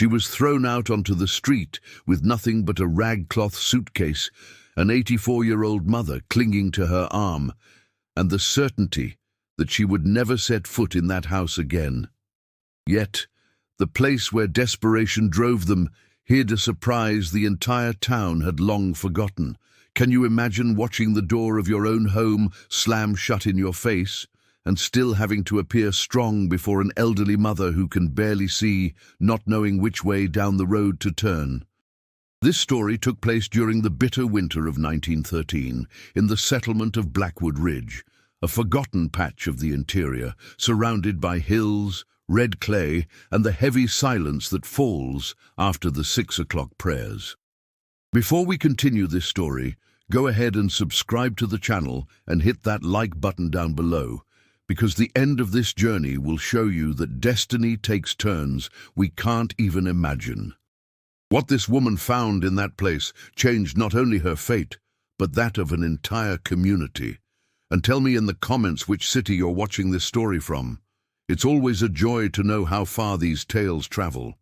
She was thrown out onto the street with nothing but a ragcloth suitcase, an 84-year-old mother clinging to her arm, and the certainty that she would never set foot in that house again. Yet, the place where desperation drove them hid a surprise the entire town had long forgotten. Can you imagine watching the door of your own home slam shut in your face, and still having to appear strong before an elderly mother who can barely see, not knowing which way down the road to turn? This story took place during the bitter winter of 1913 in the settlement of Blackwood Ridge, a forgotten patch of the interior, surrounded by hills, red clay, and the heavy silence that falls after the 6 o'clock prayers. Before we continue this story, go ahead and subscribe to the channel and hit that like button down below, because the end of this journey will show you that destiny takes turns we can't even imagine. What this woman found in that place changed not only her fate, but that of an entire community. And tell me in the comments which city you're watching this story from. It's always a joy to know how far these tales travel.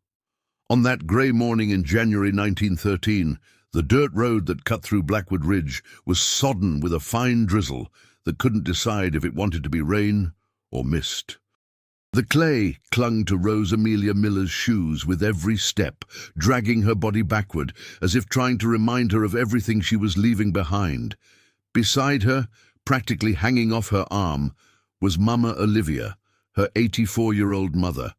On that grey morning in January 1913, the dirt road that cut through Blackwood Ridge was sodden with a fine drizzle that couldn't decide if it wanted to be rain or mist. The clay clung to Rose Amelia Miller's shoes with every step, dragging her body backward, as if trying to remind her of everything she was leaving behind. Beside her, practically hanging off her arm, was Mama Olivia, her 84-year-old mother,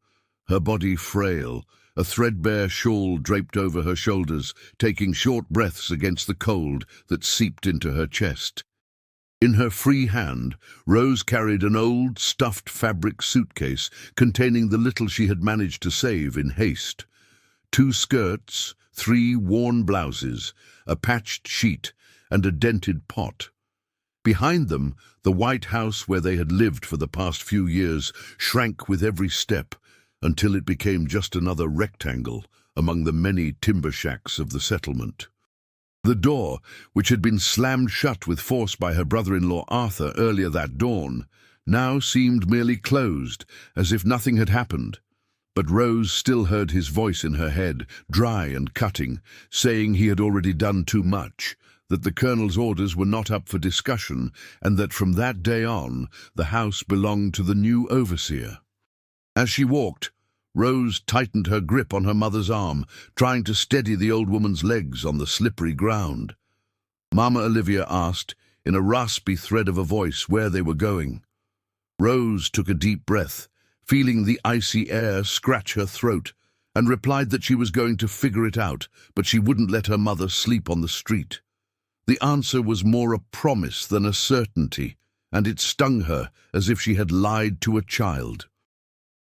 her body frail, a threadbare shawl draped over her shoulders, taking short breaths against the cold that seeped into her chest. In her free hand, Rose carried an old, stuffed fabric suitcase containing the little she had managed to save in haste. 2 skirts, 3 worn blouses, a patched sheet, and a dented pot. Behind them, the white house where they had lived for the past few years shrank with every step until it became just another rectangle among the many timber shacks of the settlement. The door, which had been slammed shut with force by her brother-in-law Arthur earlier that dawn, now seemed merely closed, as if nothing had happened. But Rose still heard his voice in her head, dry and cutting, saying he had already done too much, that the colonel's orders were not up for discussion, and that from that day on the house belonged to the new overseer. As she walked, Rose tightened her grip on her mother's arm, trying to steady the old woman's legs on the slippery ground. Mama Olivia asked, in a raspy thread of a voice, where they were going. Rose took a deep breath, feeling the icy air scratch her throat, and replied that she was going to figure it out, but she wouldn't let her mother sleep on the street. The answer was more a promise than a certainty, and it stung her as if she had lied to a child.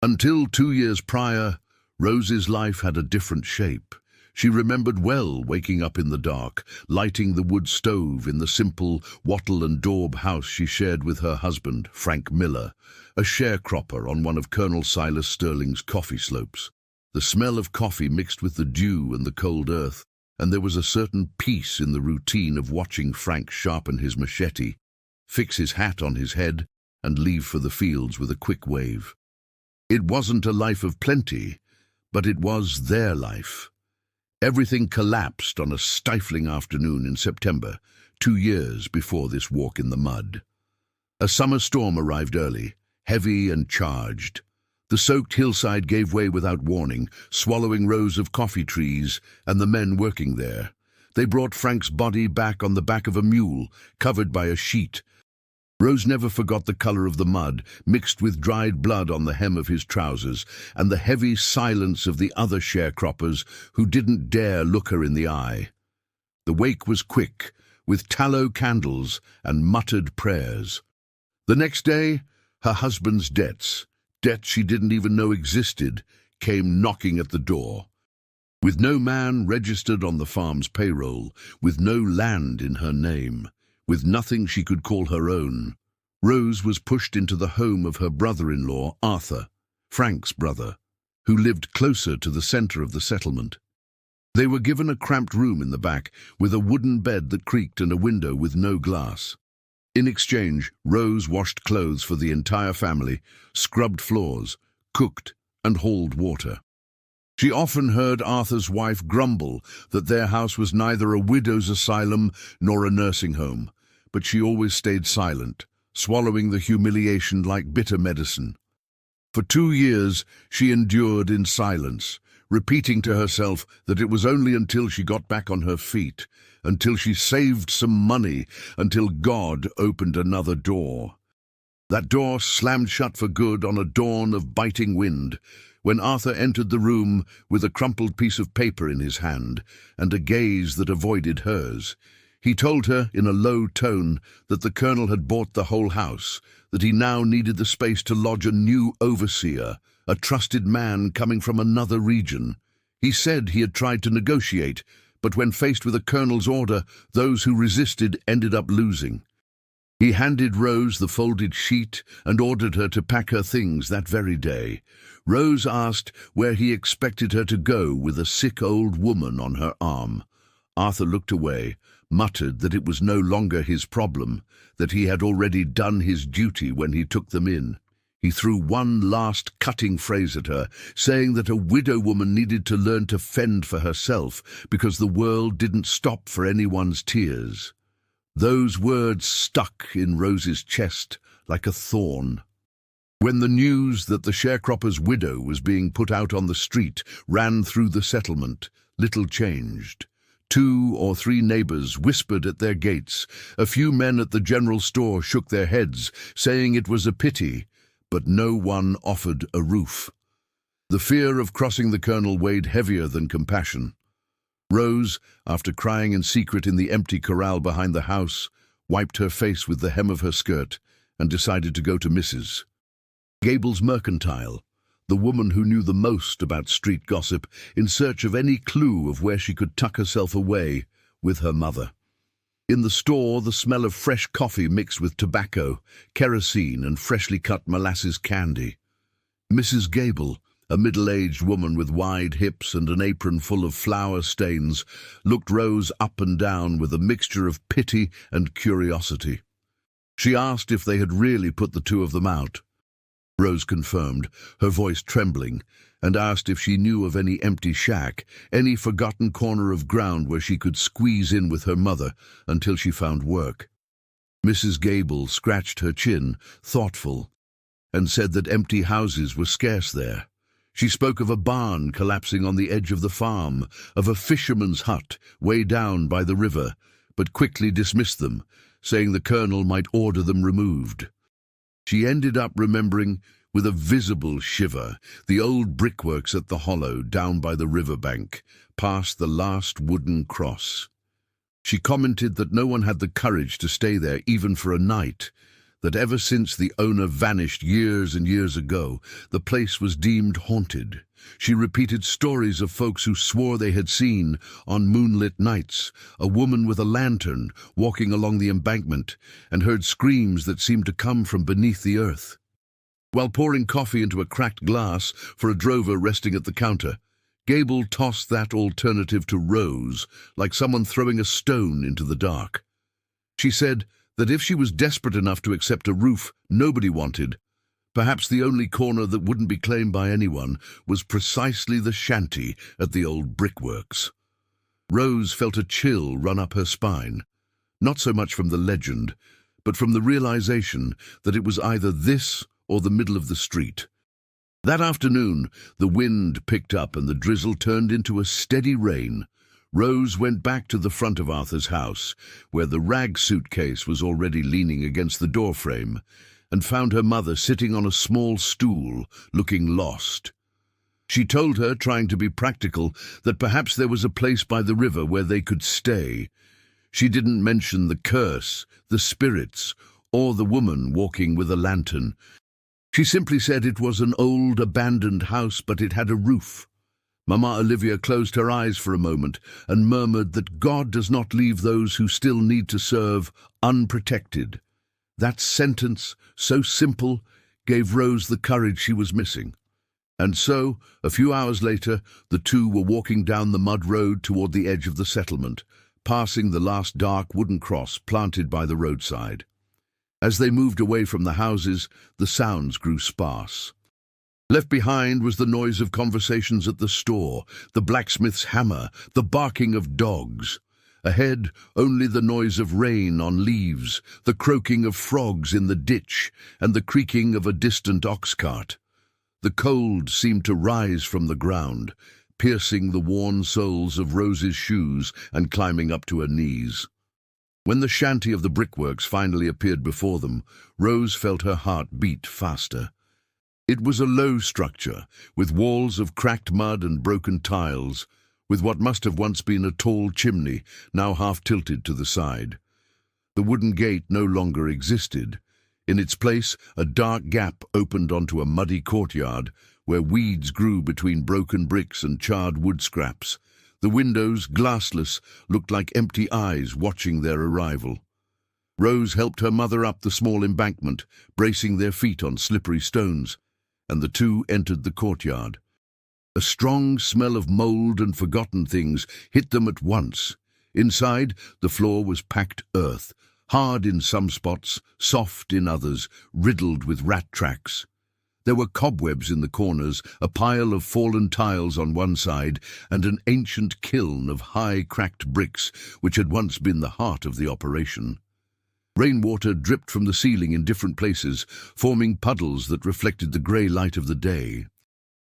Until 2 years prior, Rose's life had a different shape. She remembered well waking up in the dark, lighting the wood stove in the simple wattle and daub house she shared with her husband, Frank Miller, a sharecropper on one of Colonel Silas Sterling's coffee slopes. The smell of coffee mixed with the dew and the cold earth, and there was a certain peace in the routine of watching Frank sharpen his machete, fix his hat on his head, and leave for the fields with a quick wave. It wasn't a life of plenty, but it was their life. Everything collapsed on a stifling afternoon in September, 2 years before this walk in the mud. A summer storm arrived early, heavy and charged. The soaked hillside gave way without warning, swallowing rows of coffee trees and the men working there. They brought Frank's body back on the back of a mule, covered by a sheet. Rose never forgot the color of the mud, mixed with dried blood on the hem of his trousers, and the heavy silence of the other sharecroppers who didn't dare look her in the eye. The wake was quick, with tallow candles and muttered prayers. The next day, her husband's debts she didn't even know existed, came knocking at the door. With no man registered on the farm's payroll, with no land in her name, with nothing she could call her own, Rose was pushed into the home of her brother-in-law, Arthur, Frank's brother, who lived closer to the center of the settlement. They were given a cramped room in the back, with a wooden bed that creaked and a window with no glass. In exchange, Rose washed clothes for the entire family, scrubbed floors, cooked, and hauled water. She often heard Arthur's wife grumble that their house was neither a widow's asylum nor a nursing home, but she always stayed silent, swallowing the humiliation like bitter medicine. For 2 years she endured in silence, repeating to herself that it was only until she got back on her feet, until she saved some money, until God opened another door. That door slammed shut for good on a dawn of biting wind, when Arthur entered the room with a crumpled piece of paper in his hand and a gaze that avoided hers. He told her in a low tone that the colonel had bought the whole house, that he now needed the space to lodge a new overseer, a trusted man coming from another region. He said he had tried to negotiate, but when faced with a colonel's order, those who resisted ended up losing. He handed Rose the folded sheet and ordered her to pack her things that very day. Rose asked where he expected her to go with a sick old woman on her arm. Arthur looked away, muttered that it was no longer his problem, that he had already done his duty when he took them in. He threw one last cutting phrase at her, saying that a widow woman needed to learn to fend for herself because the world didn't stop for anyone's tears. Those words stuck in Rose's chest like a thorn. When the news that the sharecropper's widow was being put out on the street ran through the settlement, little changed. 2 or 3 neighbors whispered at their gates. A few men at the general store shook their heads, saying it was a pity, but no one offered a roof. The fear of crossing the colonel weighed heavier than compassion. Rose, after crying in secret in the empty corral behind the house, wiped her face with the hem of her skirt and decided to go to Mrs. Gable's mercantile, the woman who knew the most about street gossip, in search of any clue of where she could tuck herself away with her mother. In the store, the smell of fresh coffee mixed with tobacco, kerosene, and freshly cut molasses candy. Mrs. Gable, a middle-aged woman with wide hips and an apron full of flour stains, looked Rose up and down with a mixture of pity and curiosity. She asked if they had really put the 2 of them out. Rose confirmed, her voice trembling, and asked if she knew of any empty shack, any forgotten corner of ground where she could squeeze in with her mother until she found work. Mrs. Gable scratched her chin, thoughtful, and said that empty houses were scarce there. She spoke of a barn collapsing on the edge of the farm, of a fisherman's hut way down by the river, but quickly dismissed them, saying the colonel might order them removed. She ended up remembering, with a visible shiver, the old brickworks at the hollow down by the riverbank, past the last wooden cross. She commented that no one had the courage to stay there even for a night, that ever since the owner vanished years and years ago, the place was deemed haunted. She repeated stories of folks who swore they had seen, on moonlit nights, a woman with a lantern walking along the embankment, and heard screams that seemed to come from beneath the earth. While pouring coffee into a cracked glass for a drover resting at the counter, Gable tossed that alternative to Rose, like someone throwing a stone into the dark. She said that if she was desperate enough to accept a roof nobody wanted, perhaps the only corner that wouldn't be claimed by anyone was precisely the shanty at the old brickworks. Rose felt a chill run up her spine, not so much from the legend, but from the realization that it was either this or the middle of the street. That afternoon, the wind picked up and the drizzle turned into a steady rain. Rose went back to the front of Arthur's house, where the rag suitcase was already leaning against the doorframe, and found her mother sitting on a small stool, looking lost. She told her, trying to be practical, that perhaps there was a place by the river where they could stay. She didn't mention the curse, the spirits, or the woman walking with a lantern. She simply said it was an old, abandoned house, but it had a roof. Mama Olivia closed her eyes for a moment and murmured that God does not leave those who still need to serve unprotected. That sentence, so simple, gave Rose the courage she was missing. And so, a few hours later, the 2 were walking down the mud road toward the edge of the settlement, passing the last dark wooden cross planted by the roadside. As they moved away from the houses, the sounds grew sparse. Left behind was the noise of conversations at the store, the blacksmith's hammer, the barking of dogs. Ahead, only the noise of rain on leaves, the croaking of frogs in the ditch, and the creaking of a distant ox cart. The cold seemed to rise from the ground, piercing the worn soles of Rose's shoes and climbing up to her knees. When the shanty of the brickworks finally appeared before them, Rose felt her heart beat faster. It was a low structure, with walls of cracked mud and broken tiles, with what must have once been a tall chimney, now half tilted to the side. The wooden gate no longer existed. In its place, a dark gap opened onto a muddy courtyard, where weeds grew between broken bricks and charred wood scraps. The windows, glassless, looked like empty eyes watching their arrival. Rose helped her mother up the small embankment, bracing their feet on slippery stones, and the two entered the courtyard. A strong smell of mold and forgotten things hit them at once. Inside, the floor was packed earth, hard in some spots, soft in others, riddled with rat tracks. There were cobwebs in the corners, a pile of fallen tiles on one side, and an ancient kiln of high, cracked bricks, which had once been the heart of the operation. Rainwater dripped from the ceiling in different places, forming puddles that reflected the grey light of the day.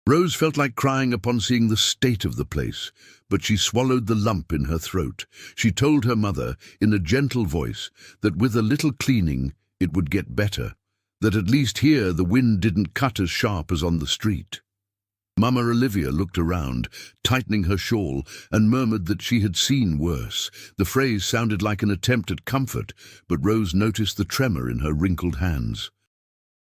Rose felt like crying upon seeing the state of the place, but she swallowed the lump in her throat. She told her mother, in a gentle voice, that with a little cleaning it would get better, that at least here the wind didn't cut as sharp as on the street. Mama Olivia looked around, tightening her shawl, and murmured that she had seen worse. The phrase sounded like an attempt at comfort, but Rose noticed the tremor in her wrinkled hands.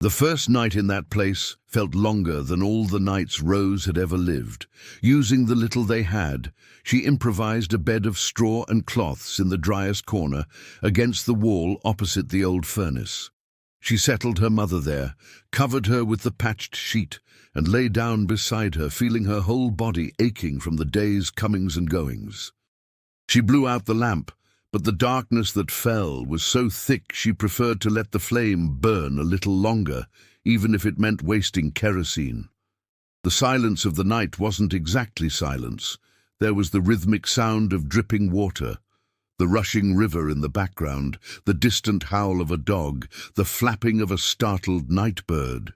The first night in that place felt longer than all the nights Rose had ever lived. Using the little they had, she improvised a bed of straw and cloths in the driest corner, against the wall opposite the old furnace. She settled her mother there, covered her with the patched sheet, and lay down beside her, feeling her whole body aching from the day's comings and goings. She blew out the lamp, but the darkness that fell was so thick she preferred to let the flame burn a little longer, even if it meant wasting kerosene. The silence of the night wasn't exactly silence. There was the rhythmic sound of dripping water, the rushing river in the background, the distant howl of a dog, the flapping of a startled night bird.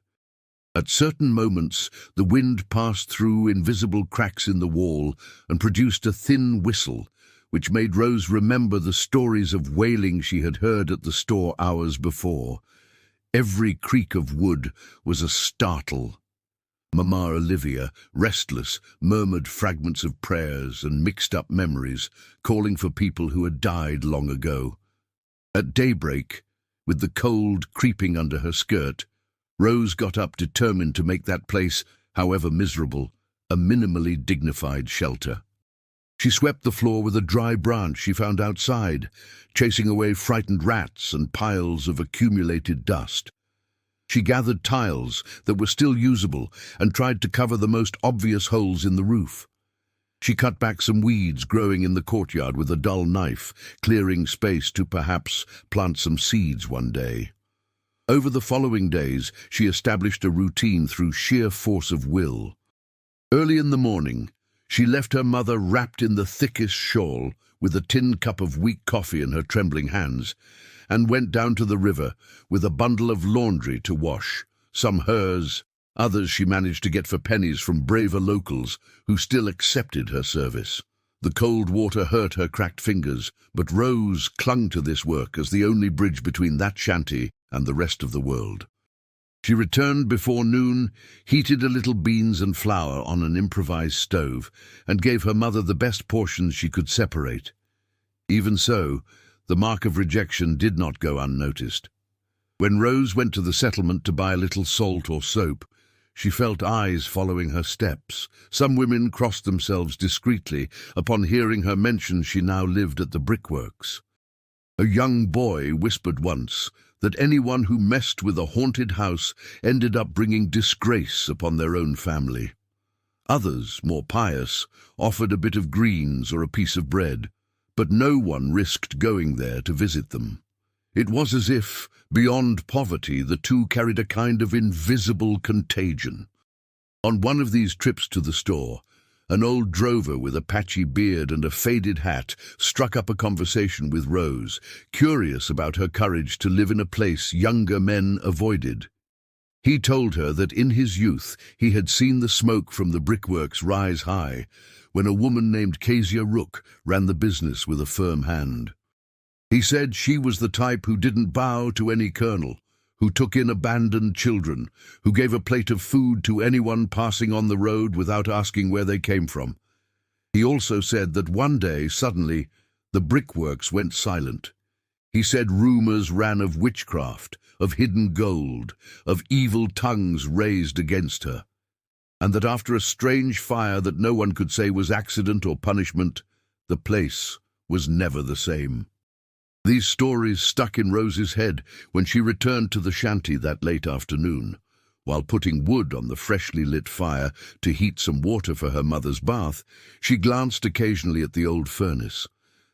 At certain moments, the wind passed through invisible cracks in the wall and produced a thin whistle, which made Rose remember the stories of wailing she had heard at the store hours before. Every creak of wood was a startle. Mama Olivia, restless, murmured fragments of prayers and mixed-up memories, calling for people who had died long ago. At daybreak, with the cold creeping under her skirt, Rose got up determined to make that place, however miserable, a minimally dignified shelter. She swept the floor with a dry branch she found outside, chasing away frightened rats and piles of accumulated dust. She gathered tiles that were still usable and tried to cover the most obvious holes in the roof. She cut back some weeds growing in the courtyard with a dull knife, clearing space to perhaps plant some seeds one day. Over the following days, she established a routine through sheer force of will. Early in the morning, she left her mother wrapped in the thickest shawl, with a tin cup of weak coffee in her trembling hands, and went down to the river with a bundle of laundry to wash, some hers, others she managed to get for pennies from braver locals who still accepted her service. The cold water hurt her cracked fingers, but Rose clung to this work as the only bridge between that shanty and the rest of the world. She returned before noon, heated a little beans and flour on an improvised stove, and gave her mother the best portions she could separate. Even so, the mark of rejection did not go unnoticed. When Rose went to the settlement to buy a little salt or soap, she felt eyes following her steps. Some women crossed themselves discreetly upon hearing her mention she now lived at the brickworks. A young boy whispered once that anyone who messed with a haunted house ended up bringing disgrace upon their own family. Others, more pious, offered a bit of greens or a piece of bread, but no one risked going there to visit them. It was as if, beyond poverty, the two carried a kind of invisible contagion. On one of these trips to the store, an old drover with a patchy beard and a faded hat struck up a conversation with Rose, curious about her courage to live in a place younger men avoided. He told her that in his youth he had seen the smoke from the brickworks rise high, when a woman named Kezia Rook ran the business with a firm hand. He said she was the type who didn't bow to any colonel, who took in abandoned children, who gave a plate of food to anyone passing on the road without asking where they came from. He also said that one day, suddenly, the brickworks went silent. He said rumors ran of witchcraft, of hidden gold, of evil tongues raised against her, and that after a strange fire that no one could say was accident or punishment, the place was never the same. These stories stuck in Rose's head when she returned to the shanty that late afternoon. While putting wood on the freshly lit fire to heat some water for her mother's bath, she glanced occasionally at the old furnace.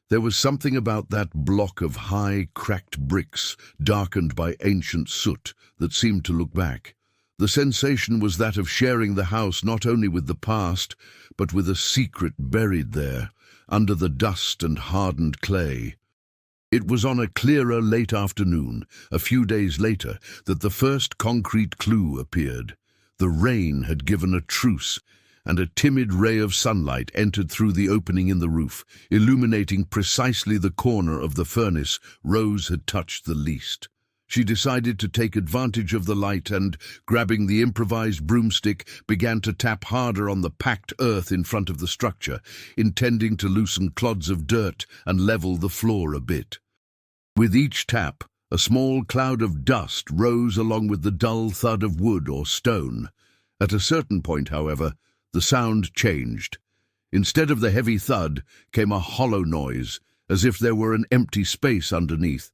There was something about that block of high, cracked bricks, darkened by ancient soot, that seemed to look back. The sensation was that of sharing the house not only with the past, but with a secret buried there, under the dust and hardened clay. It was on a clearer late afternoon, a few days later, that the first concrete clue appeared. The rain had given a truce, and a timid ray of sunlight entered through the opening in the roof, illuminating precisely the corner of the furnace Rose had touched the least. She decided to take advantage of the light and, grabbing the improvised broomstick, began to tap harder on the packed earth in front of the structure, intending to loosen clods of dirt and level the floor a bit. With each tap, a small cloud of dust rose along with the dull thud of wood or stone. At a certain point, however, the sound changed. Instead of the heavy thud came a hollow noise, as if there were an empty space underneath.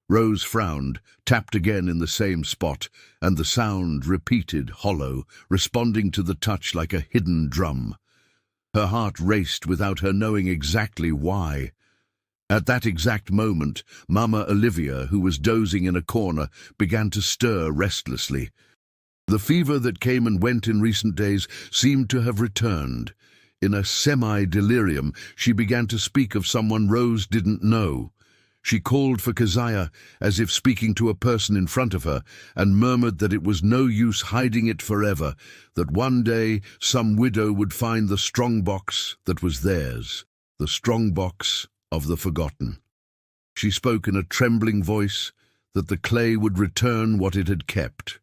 Rose frowned, tapped again in the same spot, and the sound repeated, hollow, responding to the touch like a hidden drum. Her heart raced without her knowing exactly why. At that exact moment, Mama Olivia, who was dozing in a corner, began to stir restlessly. The fever that came and went in recent days seemed to have returned. In a semi-delirium, she began to speak of someone Rose didn't know. She called for Keziah, as if speaking to a person in front of her, and murmured that it was no use hiding it forever, that one day some widow would find the strong-box that was theirs, the strong-box of the forgotten. She spoke in a trembling voice that the clay would return what it had kept.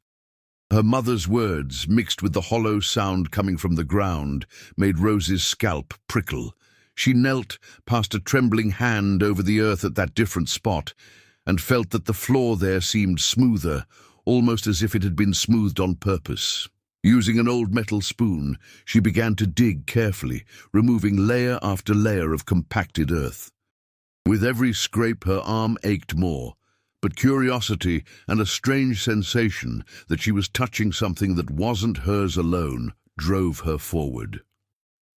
Her mother's words, mixed with the hollow sound coming from the ground, made Rose's scalp prickle. She knelt, passed a trembling hand over the earth at that different spot, and felt that the floor there seemed smoother, almost as if it had been smoothed on purpose. Using an old metal spoon, she began to dig carefully, removing layer after layer of compacted earth. With every scrape, her arm ached more, but curiosity and a strange sensation that she was touching something that wasn't hers alone drove her forward.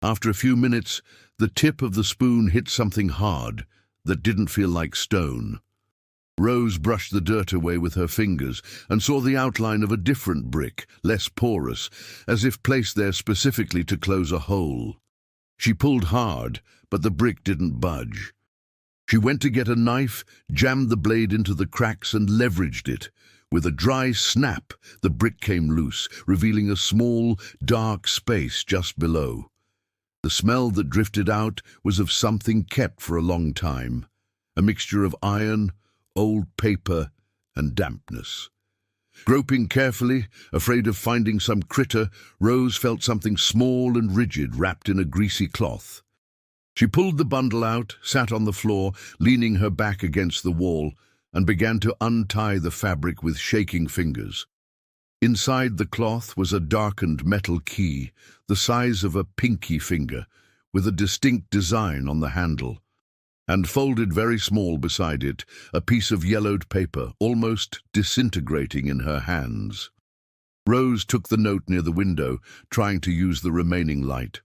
After a few minutes, the tip of the spoon hit something hard that didn't feel like stone. Rose brushed the dirt away with her fingers and saw the outline of a different brick, less porous, as if placed there specifically to close a hole. She pulled hard, but the brick didn't budge. She went to get a knife, jammed the blade into the cracks and leveraged it. With a dry snap, the brick came loose, revealing a small, dark space just below. The smell that drifted out was of something kept for a long time, a mixture of iron, old paper, and dampness. Groping carefully, afraid of finding some critter, Rose felt something small and rigid wrapped in a greasy cloth. She pulled the bundle out, sat on the floor, leaning her back against the wall, and began to untie the fabric with shaking fingers. Inside the cloth was a darkened metal key, the size of a pinky finger, with a distinct design on the handle. And folded very small beside it, a piece of yellowed paper, almost disintegrating in her hands. Rose took the note near the window, trying to use the remaining light.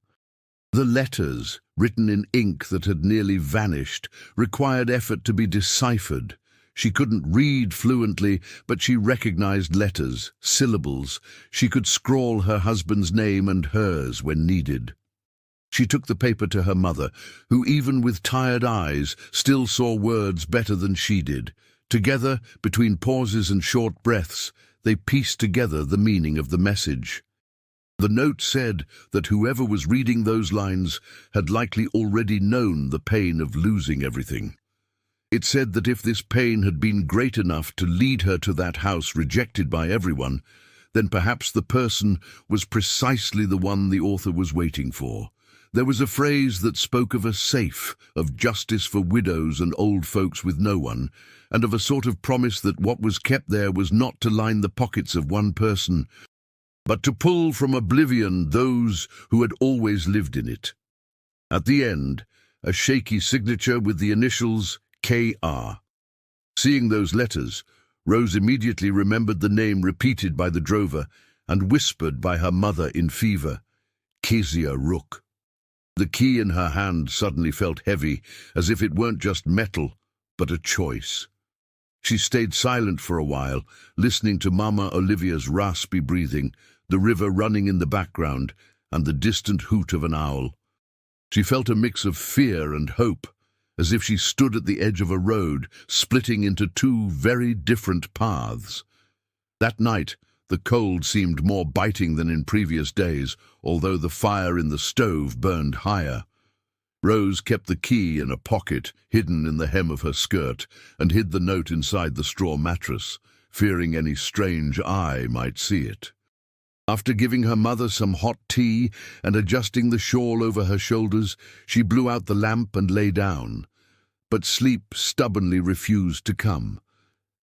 The letters, written in ink that had nearly vanished, required effort to be deciphered. She couldn't read fluently, but she recognized letters, syllables. She could scrawl her husband's name and hers when needed. She took the paper to her mother, who even with tired eyes still saw words better than she did. Together, between pauses and short breaths, they pieced together the meaning of the message. The note said that whoever was reading those lines had likely already known the pain of losing everything. It said that if this pain had been great enough to lead her to that house rejected by everyone, then perhaps the person was precisely the one the author was waiting for. There was a phrase that spoke of a safe, of justice for widows and old folks with no one, and of a sort of promise that what was kept there was not to line the pockets of one person, but to pull from oblivion those who had always lived in it. At the end, a shaky signature with the initials K.R. Seeing those letters, Rose immediately remembered the name repeated by the drover and whispered by her mother in fever, Kezia Rook. The key in her hand suddenly felt heavy, as if it weren't just metal, but a choice. She stayed silent for a while, listening to Mama Olivia's raspy breathing, the river running in the background, and the distant hoot of an owl. She felt a mix of fear and hope, as if she stood at the edge of a road, splitting into two very different paths. That night, the cold seemed more biting than in previous days, although the fire in the stove burned higher. Rose kept the key in a pocket hidden in the hem of her skirt and hid the note inside the straw mattress, fearing any strange eye might see it. After giving her mother some hot tea and adjusting the shawl over her shoulders, she blew out the lamp and lay down. But sleep stubbornly refused to come.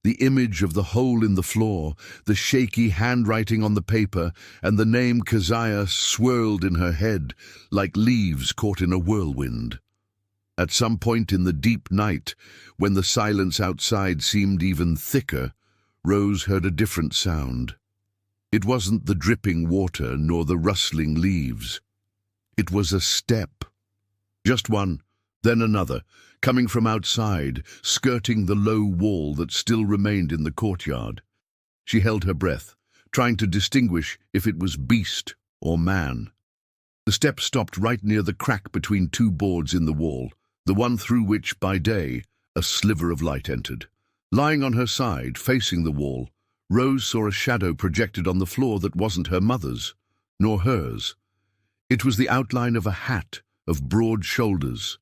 The image of the hole in the floor, the shaky handwriting on the paper, and the name Keziah swirled in her head like leaves caught in a whirlwind. At some point in the deep night, when the silence outside seemed even thicker, Rose heard a different sound. It wasn't the dripping water nor the rustling leaves. It was a step. Just one, then another, coming from outside, skirting the low wall that still remained in the courtyard. She held her breath, trying to distinguish if it was beast or man. The step stopped right near the crack between two boards in the wall, the one through which, by day, a sliver of light entered. Lying on her side, facing the wall, Rose saw a shadow projected on the floor that wasn't her mother's, nor hers. It was the outline of a hat of broad shoulders.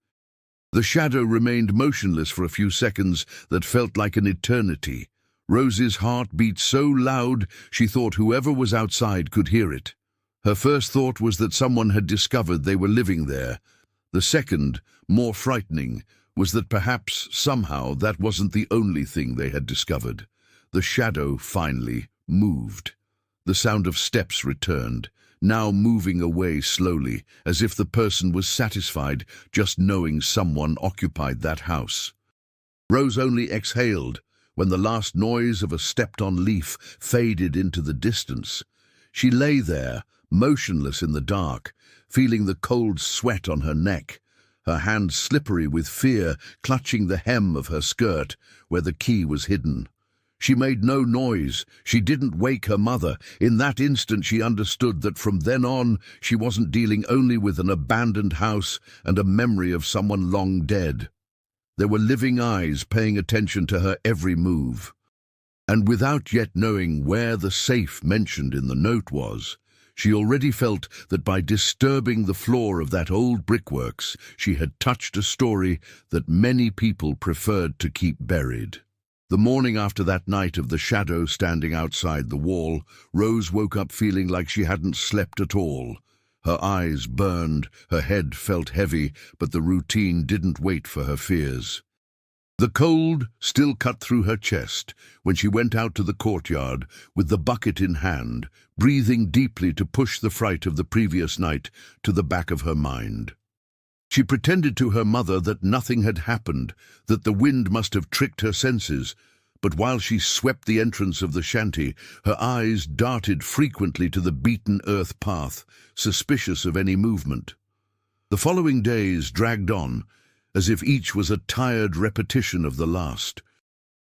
The shadow remained motionless for a few seconds that felt like an eternity. Rose's heart beat so loud she thought whoever was outside could hear it. Her first thought was that someone had discovered they were living there. The second, more frightening, was that perhaps, somehow, that wasn't the only thing they had discovered. The shadow finally moved. The sound of steps returned, now moving away slowly, as if the person was satisfied just knowing someone occupied that house. Rose only exhaled when the last noise of a stepped-on leaf faded into the distance. She lay there, motionless in the dark, feeling the cold sweat on her neck, her hand slippery with fear, clutching the hem of her skirt where the key was hidden. She made no noise. She didn't wake her mother. In that instant she understood that from then on she wasn't dealing only with an abandoned house and a memory of someone long dead. There were living eyes paying attention to her every move. And without yet knowing where the safe mentioned in the note was, she already felt that by disturbing the floor of that old brickworks, she had touched a story that many people preferred to keep buried. The morning after that night of the shadow standing outside the wall, Rose woke up feeling like she hadn't slept at all. Her eyes burned, her head felt heavy, but the routine didn't wait for her fears. The cold still cut through her chest when she went out to the courtyard with the bucket in hand, breathing deeply to push the fright of the previous night to the back of her mind. She pretended to her mother that nothing had happened, that the wind must have tricked her senses, but while she swept the entrance of the shanty, her eyes darted frequently to the beaten earth path, suspicious of any movement. The following days dragged on, as if each was a tired repetition of the last.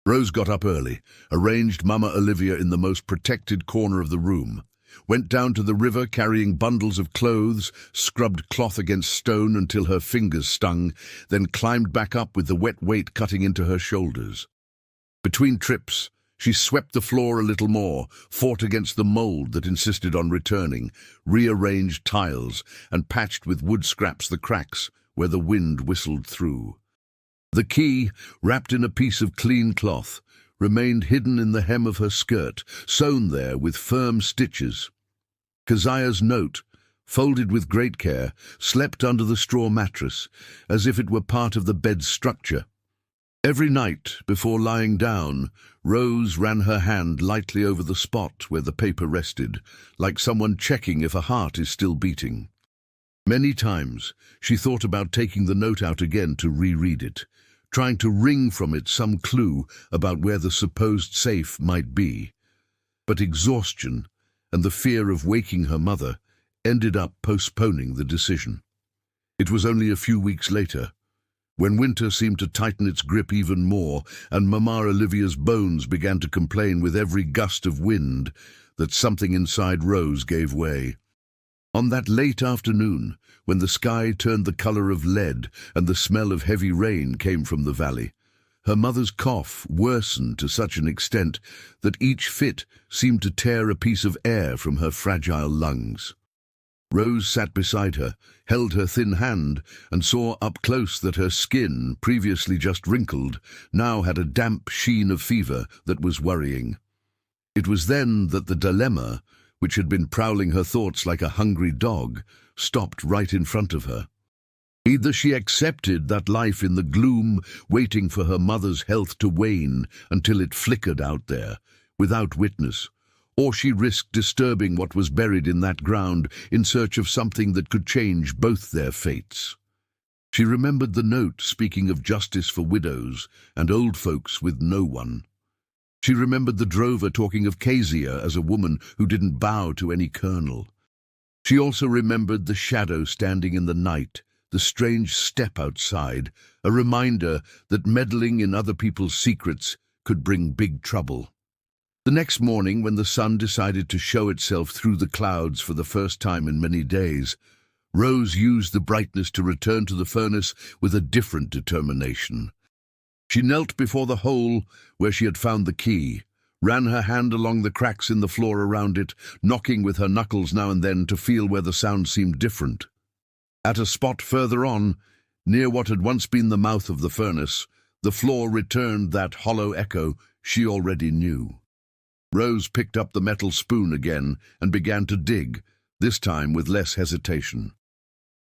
Rose got up early, arranged Mama Olivia in the most protected corner of the room, went down to the river carrying bundles of clothes, scrubbed cloth against stone until her fingers stung, then climbed back up with the wet weight cutting into her shoulders. Between trips, she swept the floor a little more, fought against the mold that insisted on returning, rearranged tiles, and patched with wood scraps the cracks where the wind whistled through. The key, wrapped in a piece of clean cloth, remained hidden in the hem of her skirt, sewn there with firm stitches. Keziah's note, folded with great care, slept under the straw mattress, as if it were part of the bed's structure. Every night, before lying down, Rose ran her hand lightly over the spot where the paper rested, like someone checking if a heart is still beating. Many times, she thought about taking the note out again to reread it, trying to wring from it some clue about where the supposed safe might be. But exhaustion and the fear of waking her mother ended up postponing the decision. It was only a few weeks later, when winter seemed to tighten its grip even more and Mama Olivia's bones began to complain with every gust of wind, that something inside Rose gave way. On that late afternoon, when the sky turned the color of lead and the smell of heavy rain came from the valley, her mother's cough worsened to such an extent that each fit seemed to tear a piece of air from her fragile lungs. Rose sat beside her, held her thin hand, and saw up close that her skin, previously just wrinkled, now had a damp sheen of fever that was worrying. It was then that the dilemma, which had been prowling her thoughts like a hungry dog, stopped right in front of her. Either she accepted that life in the gloom, waiting for her mother's health to wane until it flickered out there, without witness, or she risked disturbing what was buried in that ground in search of something that could change both their fates. She remembered the note speaking of justice for widows and old folks with no one. She remembered the drover talking of Kezia as a woman who didn't bow to any colonel. She also remembered the shadow standing in the night, the strange step outside, a reminder that meddling in other people's secrets could bring big trouble. The next morning, when the sun decided to show itself through the clouds for the first time in many days, Rose used the brightness to return to the furnace with a different determination. She knelt before the hole where she had found the key, ran her hand along the cracks in the floor around it, knocking with her knuckles now and then to feel where the sound seemed different. At a spot further on, near what had once been the mouth of the furnace, the floor returned that hollow echo she already knew. Rose picked up the metal spoon again and began to dig, this time with less hesitation.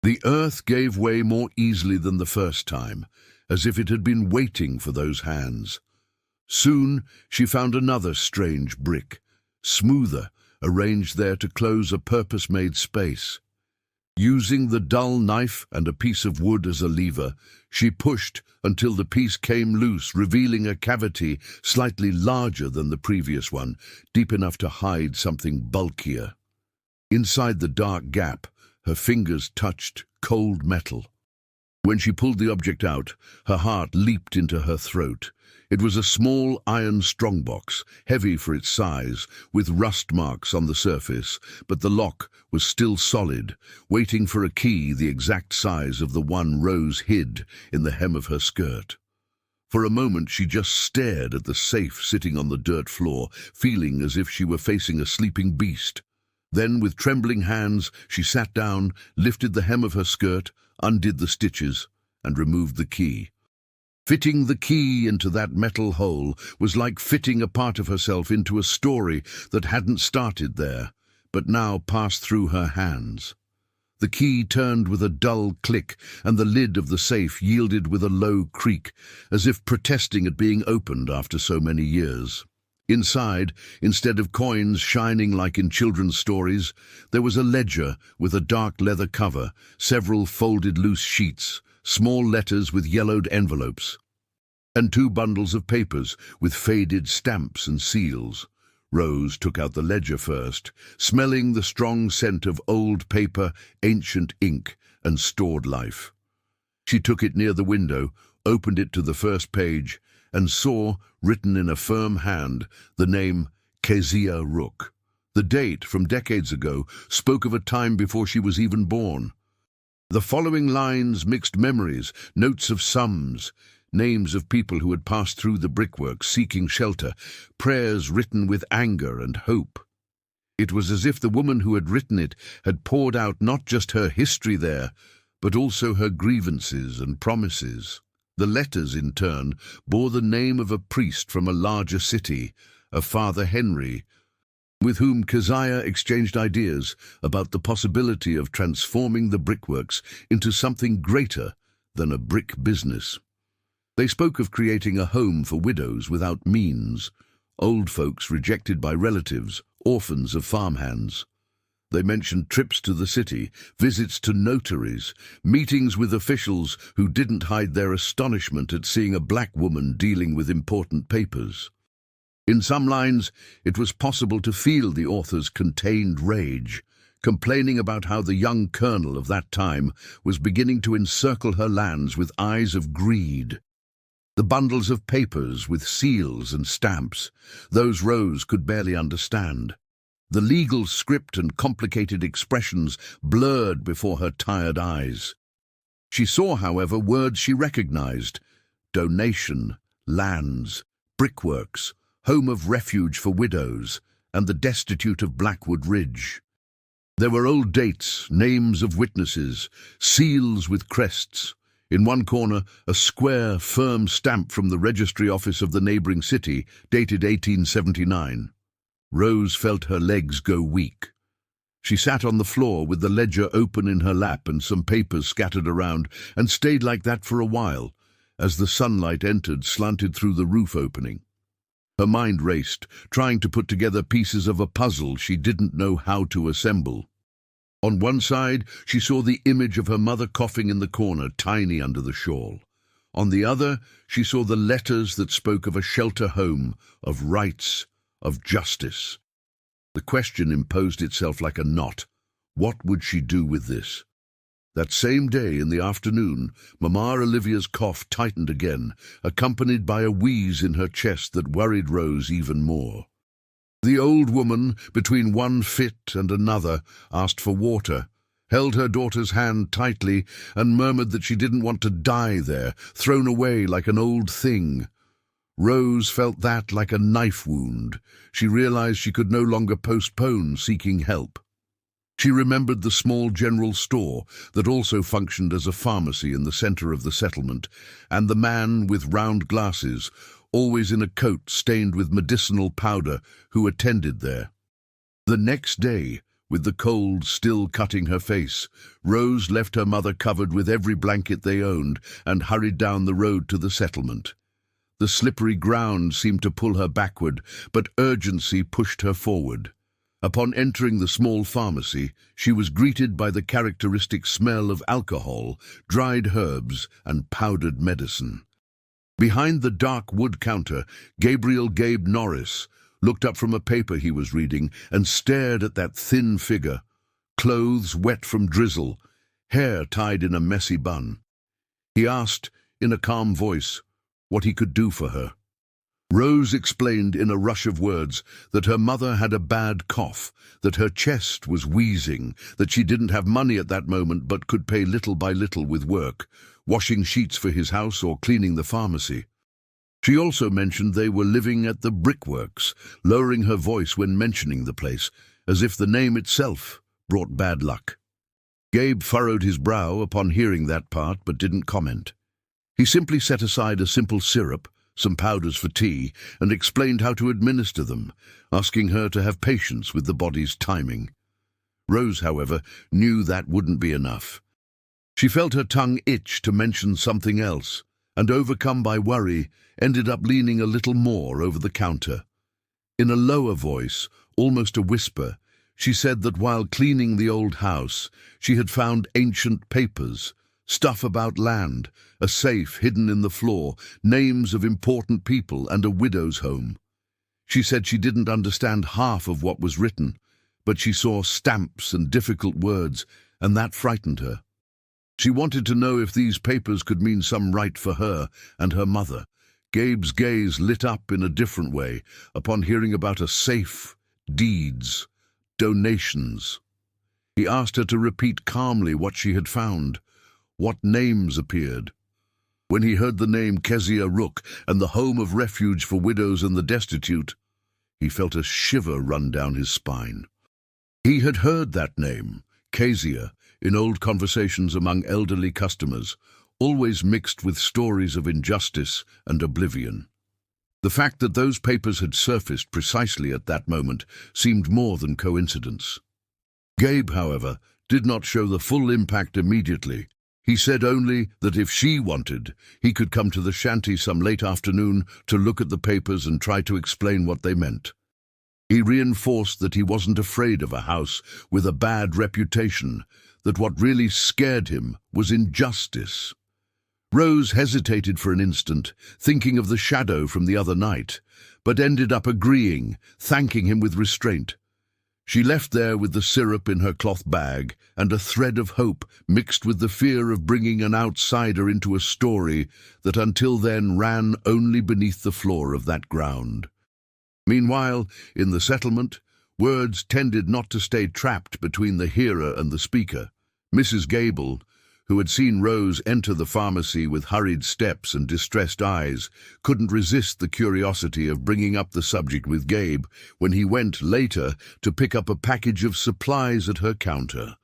The earth gave way more easily than the first time, as if it had been waiting for those hands. Soon she found another strange brick, smoother, arranged there to close a purpose-made space. Using the dull knife and a piece of wood as a lever, she pushed until the piece came loose, revealing a cavity slightly larger than the previous one, deep enough to hide something bulkier. Inside the dark gap, her fingers touched cold metal. When she pulled the object out, her heart leaped into her throat. It was a small iron strongbox, heavy for its size, with rust marks on the surface, but the lock was still solid, waiting for a key the exact size of the one Rose hid in the hem of her skirt. For a moment she just stared at the safe sitting on the dirt floor, feeling as if she were facing a sleeping beast. Then, with trembling hands, she sat down, lifted the hem of her skirt, undid the stitches, and removed the key. Fitting the key into that metal hole was like fitting a part of herself into a story that hadn't started there, but now passed through her hands. The key turned with a dull click, and the lid of the safe yielded with a low creak, as if protesting at being opened after so many years. Inside, instead of coins shining like in children's stories, there was a ledger with a dark leather cover, several folded loose sheets, small letters with yellowed envelopes, and 2 bundles of papers with faded stamps and seals. Rose took out the ledger first, smelling the strong scent of old paper, ancient ink, and stored life. She took it near the window, opened it to the first page, and saw, written in a firm hand, the name Kezia Rook. The date, from decades ago, spoke of a time before she was even born. The following lines mixed memories, notes of sums, names of people who had passed through the brickwork seeking shelter, prayers written with anger and hope. It was as if the woman who had written it had poured out not just her history there, but also her grievances and promises. The letters, in turn, bore the name of a priest from a larger city, a Father Henry, with whom Keziah exchanged ideas about the possibility of transforming the brickworks into something greater than a brick business. They spoke of creating a home for widows without means, old folks rejected by relatives, orphans of farmhands. They mentioned trips to the city, visits to notaries, meetings with officials who didn't hide their astonishment at seeing a black woman dealing with important papers. In some lines, it was possible to feel the author's contained rage, complaining about how the young colonel of that time was beginning to encircle her lands with eyes of greed. The bundles of papers with seals and stamps, those Rose could barely understand. The legal script and complicated expressions blurred before her tired eyes. She saw, however, words she recognized: donation, lands, brickworks, home of refuge for widows, and the destitute of Blackwood Ridge. There were old dates, names of witnesses, seals with crests. In one corner, a square, firm stamp from the registry office of the neighbouring city, dated 1879. Rose felt her legs go weak. She sat on the floor with the ledger open in her lap and some papers scattered around, and stayed like that for a while, as the sunlight entered, slanted through the roof opening. Her mind raced, trying to put together pieces of a puzzle she didn't know how to assemble. On one side, she saw the image of her mother coughing in the corner, tiny under the shawl. On the other, she saw the letters that spoke of a shelter home, of rights, of justice. The question imposed itself like a knot. What would she do with this? That same day in the afternoon, Mama Olivia's cough tightened again, accompanied by a wheeze in her chest that worried Rose even more. The old woman, between one fit and another, asked for water, held her daughter's hand tightly, and murmured that she didn't want to die there, thrown away like an old thing. Rose felt that like a knife wound. She realized she could no longer postpone seeking help. She remembered the small general store that also functioned as a pharmacy in the center of the settlement, and the man with round glasses, always in a coat stained with medicinal powder, who attended there. The next day, with the cold still cutting her face, Rose left her mother covered with every blanket they owned and hurried down the road to the settlement. The slippery ground seemed to pull her backward, but urgency pushed her forward. Upon entering the small pharmacy, she was greeted by the characteristic smell of alcohol, dried herbs, and powdered medicine. Behind the dark wood counter, Gabriel Gabe Norris looked up from a paper he was reading and stared at that thin figure, clothes wet from drizzle, hair tied in a messy bun. He asked, in a calm voice, what he could do for her. Rose explained in a rush of words that her mother had a bad cough, that her chest was wheezing, that she didn't have money at that moment but could pay little by little with work, washing sheets for his house or cleaning the pharmacy. She also mentioned they were living at the brickworks, lowering her voice when mentioning the place, as if the name itself brought bad luck. Gabe furrowed his brow upon hearing that part but didn't comment. He simply set aside a simple syrup, some powders for tea, and explained how to administer them, asking her to have patience with the body's timing. Rose, however, knew that wouldn't be enough. She felt her tongue itch to mention something else, and, overcome by worry, ended up leaning a little more over the counter. In a lower voice, almost a whisper, she said that while cleaning the old house, she had found ancient papers, stuff about land, a safe hidden in the floor, names of important people, and a widow's home. She said she didn't understand half of what was written, but she saw stamps and difficult words, and that frightened her. She wanted to know if these papers could mean some right for her and her mother, Gabe's gaze lit up in a different way upon hearing about a safe, deeds, donations. He asked her to repeat calmly what she had found, what names appeared. When he heard the name Kezia Rook and the Home of Refuge for Widows and the Destitute, he felt a shiver run down his spine. He had heard that name, Kezia, in old conversations among elderly customers, always mixed with stories of injustice and oblivion. The fact that those papers had surfaced precisely at that moment seemed more than coincidence. Gabe, however, did not show the full impact immediately. He said only that if she wanted, he could come to the shanty some late afternoon to look at the papers and try to explain what they meant. He reinforced that he wasn't afraid of a house with a bad reputation, that what really scared him was injustice. Rose hesitated for an instant, thinking of the shadow from the other night, but ended up agreeing, thanking him with restraint. She left there with the syrup in her cloth bag and a thread of hope mixed with the fear of bringing an outsider into a story that until then ran only beneath the floor of that ground. Meanwhile, in the settlement, words tended not to stay trapped between the hearer and the speaker. Mrs. Gable, who had seen Rose enter the pharmacy with hurried steps and distressed eyes, couldn't resist the curiosity of bringing up the subject with Gabe when he went later to pick up a package of supplies at her counter.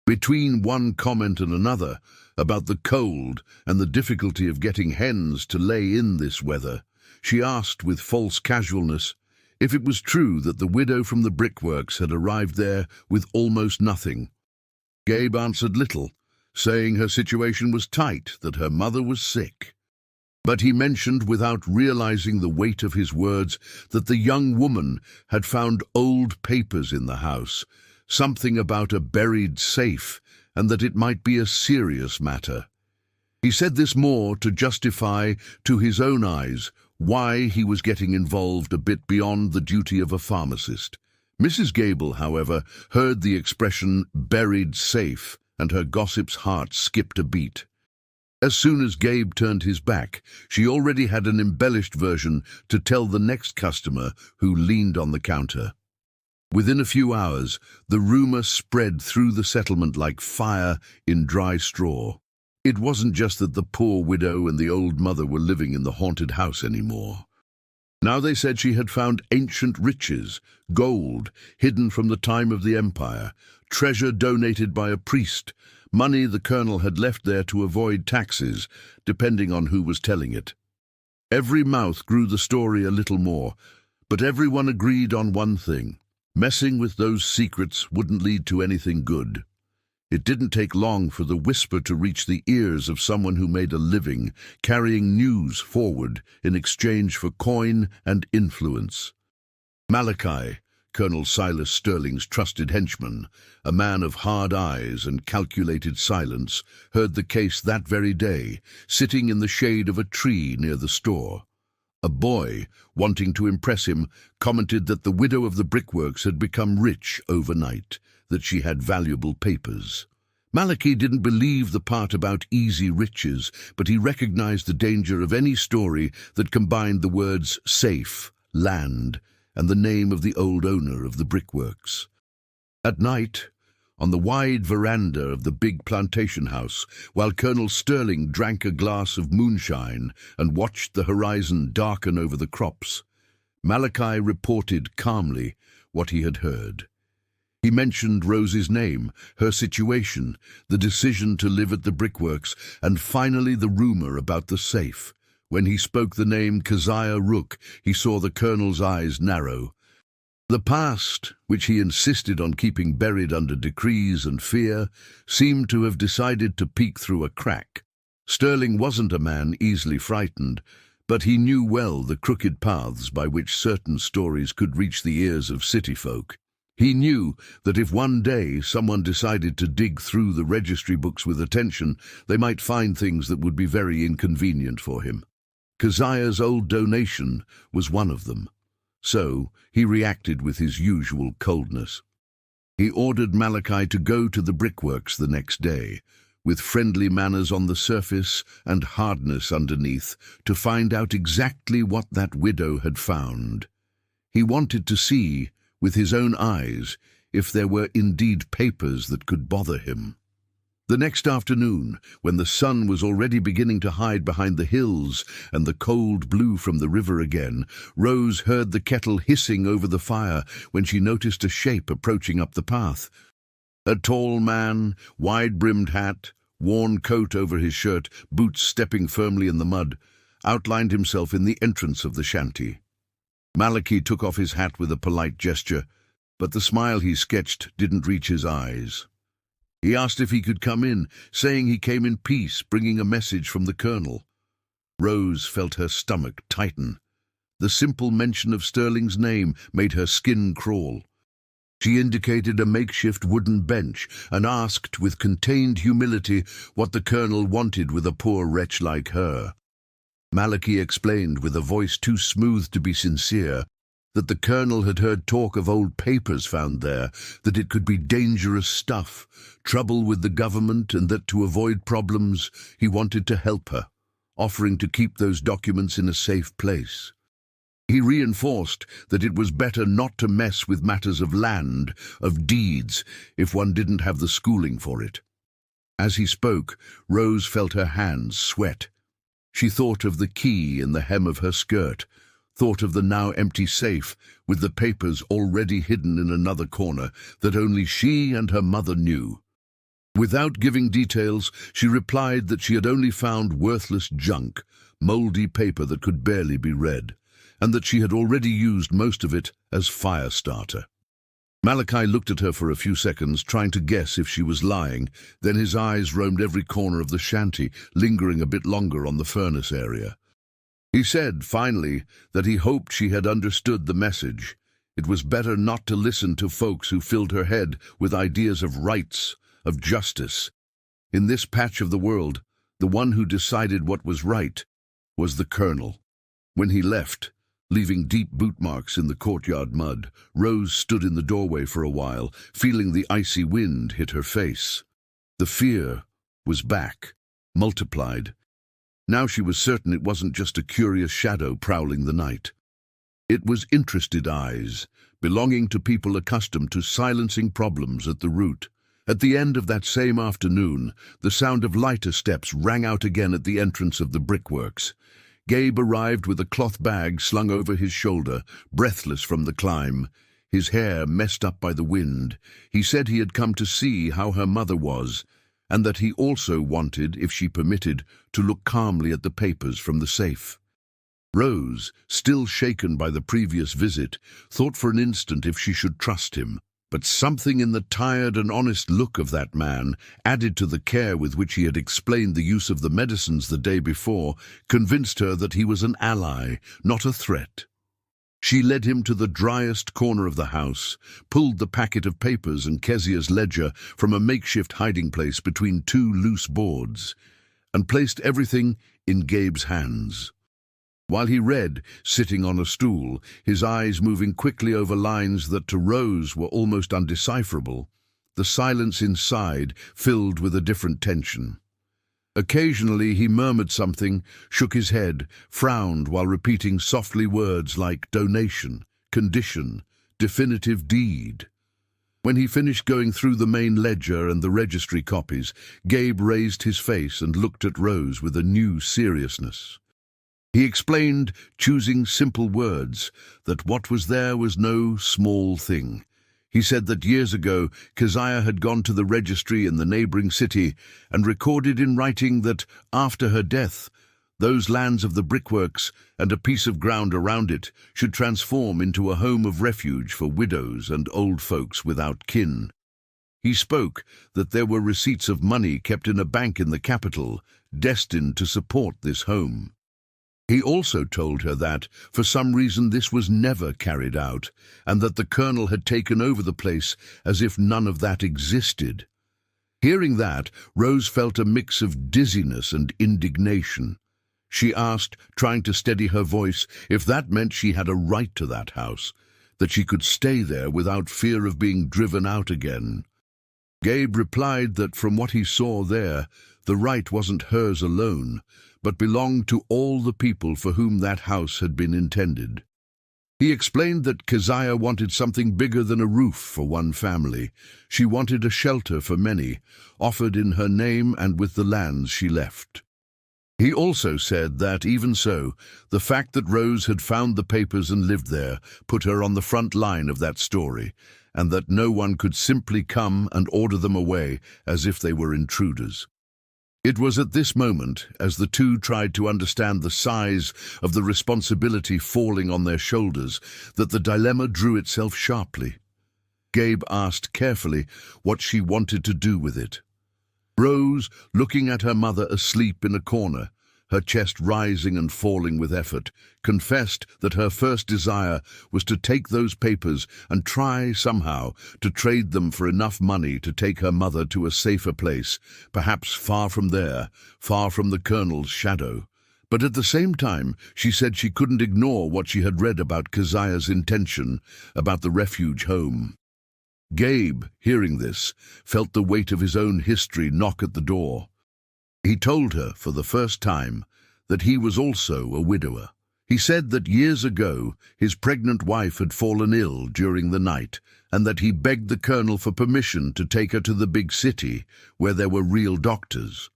Between one comment and another about the cold and the difficulty of getting hens to lay in this weather, she asked with false casualness if it was true that the widow from the brickworks had arrived there with almost nothing. Gabe answered little, saying her situation was tight, that her mother was sick. But he mentioned, without realizing the weight of his words, that the young woman had found old papers in the house, something about a buried safe, and that it might be a serious matter. He said this more to justify, to his own eyes, why he was getting involved a bit beyond the duty of a pharmacist. Mrs. Gable, however, heard the expression buried safe, and her gossip's heart skipped a beat. As soon as Gabe turned his back, she already had an embellished version to tell the next customer who leaned on the counter. Within a few hours, the rumor spread through the settlement like fire in dry straw. It wasn't just that the poor widow and the old mother were living in the haunted house anymore. Now they said she had found ancient riches, gold, hidden from the time of the empire, treasure donated by a priest, money the colonel had left there to avoid taxes, depending on who was telling it. Every mouth grew the story a little more, but everyone agreed on one thing. Messing with those secrets wouldn't lead to anything good. It didn't take long for the whisper to reach the ears of someone who made a living, carrying news forward in exchange for coin and influence. Malachi, Colonel Silas Sterling's trusted henchman, a man of hard eyes and calculated silence, heard the case that very day, sitting in the shade of a tree near the store. A boy, wanting to impress him, commented that the widow of the brickworks had become rich overnight, that she had valuable papers. Malachi didn't believe the part about easy riches, but he recognized the danger of any story that combined the words safe, land, and the name of the old owner of the brickworks. At night, on the wide veranda of the big plantation house, while Colonel Sterling drank a glass of moonshine and watched the horizon darken over the crops, Malachi reported calmly what he had heard. He mentioned Rose's name, her situation, the decision to live at the brickworks, and finally the rumor about the safe. When he spoke the name Kezia Rook, he saw the colonel's eyes narrow. The past, which he insisted on keeping buried under decrees and fear, seemed to have decided to peek through a crack. Sterling wasn't a man easily frightened, but he knew well the crooked paths by which certain stories could reach the ears of city folk. He knew that if one day someone decided to dig through the registry books with attention, they might find things that would be very inconvenient for him. Kezia's old donation was one of them. So he reacted with his usual coldness. He ordered Malachi to go to the brickworks the next day, with friendly manners on the surface and hardness underneath, to find out exactly what that widow had found. He wanted to see, with his own eyes, if there were indeed papers that could bother him. The next afternoon, when the sun was already beginning to hide behind the hills and the cold blew from the river again, Rose heard the kettle hissing over the fire when she noticed a shape approaching up the path. A tall man, wide-brimmed hat, worn coat over his shirt, boots stepping firmly in the mud, outlined himself in the entrance of the shanty. Malachi took off his hat with a polite gesture, but the smile he sketched didn't reach his eyes. He asked if he could come in, saying he came in peace, bringing a message from the colonel. Rose felt her stomach tighten. The simple mention of Sterling's name made her skin crawl. She indicated a makeshift wooden bench and asked with contained humility what the colonel wanted with a poor wretch like her. Malachi explained with a voice too smooth to be sincere that the colonel had heard talk of old papers found there, that it could be dangerous stuff, trouble with the government, and that to avoid problems he wanted to help her, offering to keep those documents in a safe place. He reinforced that it was better not to mess with matters of land, of deeds, if one didn't have the schooling for it. As he spoke, Rose felt her hands sweat. She thought of the key in the hem of her skirt, thought of the now empty safe with the papers already hidden in another corner that only she and her mother knew. Without giving details, she replied that she had only found worthless junk, mouldy paper that could barely be read, and that she had already used most of it as fire starter. Malachi looked at her for a few seconds, trying to guess if she was lying. Then his eyes roamed every corner of the shanty, lingering a bit longer on the furnace area. He said, finally, that he hoped she had understood the message. It was better not to listen to folks who filled her head with ideas of rights, of justice. In this patch of the world, the one who decided what was right was the colonel. When he left, leaving deep boot marks in the courtyard mud, Rose stood in the doorway for a while, feeling the icy wind hit her face. The fear was back, multiplied. Now she was certain it wasn't just a curious shadow prowling the night. It was interested eyes, belonging to people accustomed to silencing problems at the root. At the end of that same afternoon, the sound of lighter steps rang out again at the entrance of the brickworks. Gabe arrived with a cloth bag slung over his shoulder, breathless from the climb, his hair messed up by the wind. He said he had come to see how her mother was, and that he also wanted, if she permitted, to look calmly at the papers from the safe. Rose, still shaken by the previous visit, thought for an instant if she should trust him, but something in the tired and honest look of that man, added to the care with which he had explained the use of the medicines the day before, convinced her that he was an ally, not a threat. She led him to the driest corner of the house, pulled the packet of papers and Kezia's ledger from a makeshift hiding place between two loose boards, and placed everything in Gabe's hands. While he read, sitting on a stool, his eyes moving quickly over lines that to Rose were almost undecipherable, the silence inside filled with a different tension. Occasionally he murmured something, shook his head, frowned while repeating softly words like donation, condition, definitive deed. When he finished going through the main ledger and the registry copies, Gabe raised his face and looked at Rose with a new seriousness. He explained, choosing simple words, that what was there was no small thing. He said that years ago, Keziah had gone to the registry in the neighboring city and recorded in writing that, after her death, those lands of the brickworks and a piece of ground around it should transform into a home of refuge for widows and old folks without kin. He spoke that there were receipts of money kept in a bank in the capital, destined to support this home. He also told her that, for some reason, this was never carried out, and that the colonel had taken over the place as if none of that existed. Hearing that, Rose felt a mix of dizziness and indignation. She asked, trying to steady her voice, if that meant she had a right to that house, that she could stay there without fear of being driven out again. Gabe replied that from what he saw there, the right wasn't hers alone, but belonged to all the people for whom that house had been intended. He explained that Keziah wanted something bigger than a roof for one family. She wanted a shelter for many, offered in her name and with the lands she left. He also said that, even so, the fact that Rose had found the papers and lived there put her on the front line of that story, and that no one could simply come and order them away as if they were intruders. It was at this moment, as the two tried to understand the size of the responsibility falling on their shoulders, that the dilemma drew itself sharply. Gabe asked carefully what she wanted to do with it. Rose, looking at her mother asleep in a corner, her chest rising and falling with effort, confessed that her first desire was to take those papers and try somehow to trade them for enough money to take her mother to a safer place, perhaps far from there, far from the Colonel's shadow. But at the same time, she said she couldn't ignore what she had read about Keziah's intention, about the refuge home. Gabe, hearing this, felt the weight of his own history knock at the door. He told her, for the first time, that he was also a widower. He said that years ago his pregnant wife had fallen ill during the night, and that he begged the Colonel for permission to take her to the big city, where there were real doctors.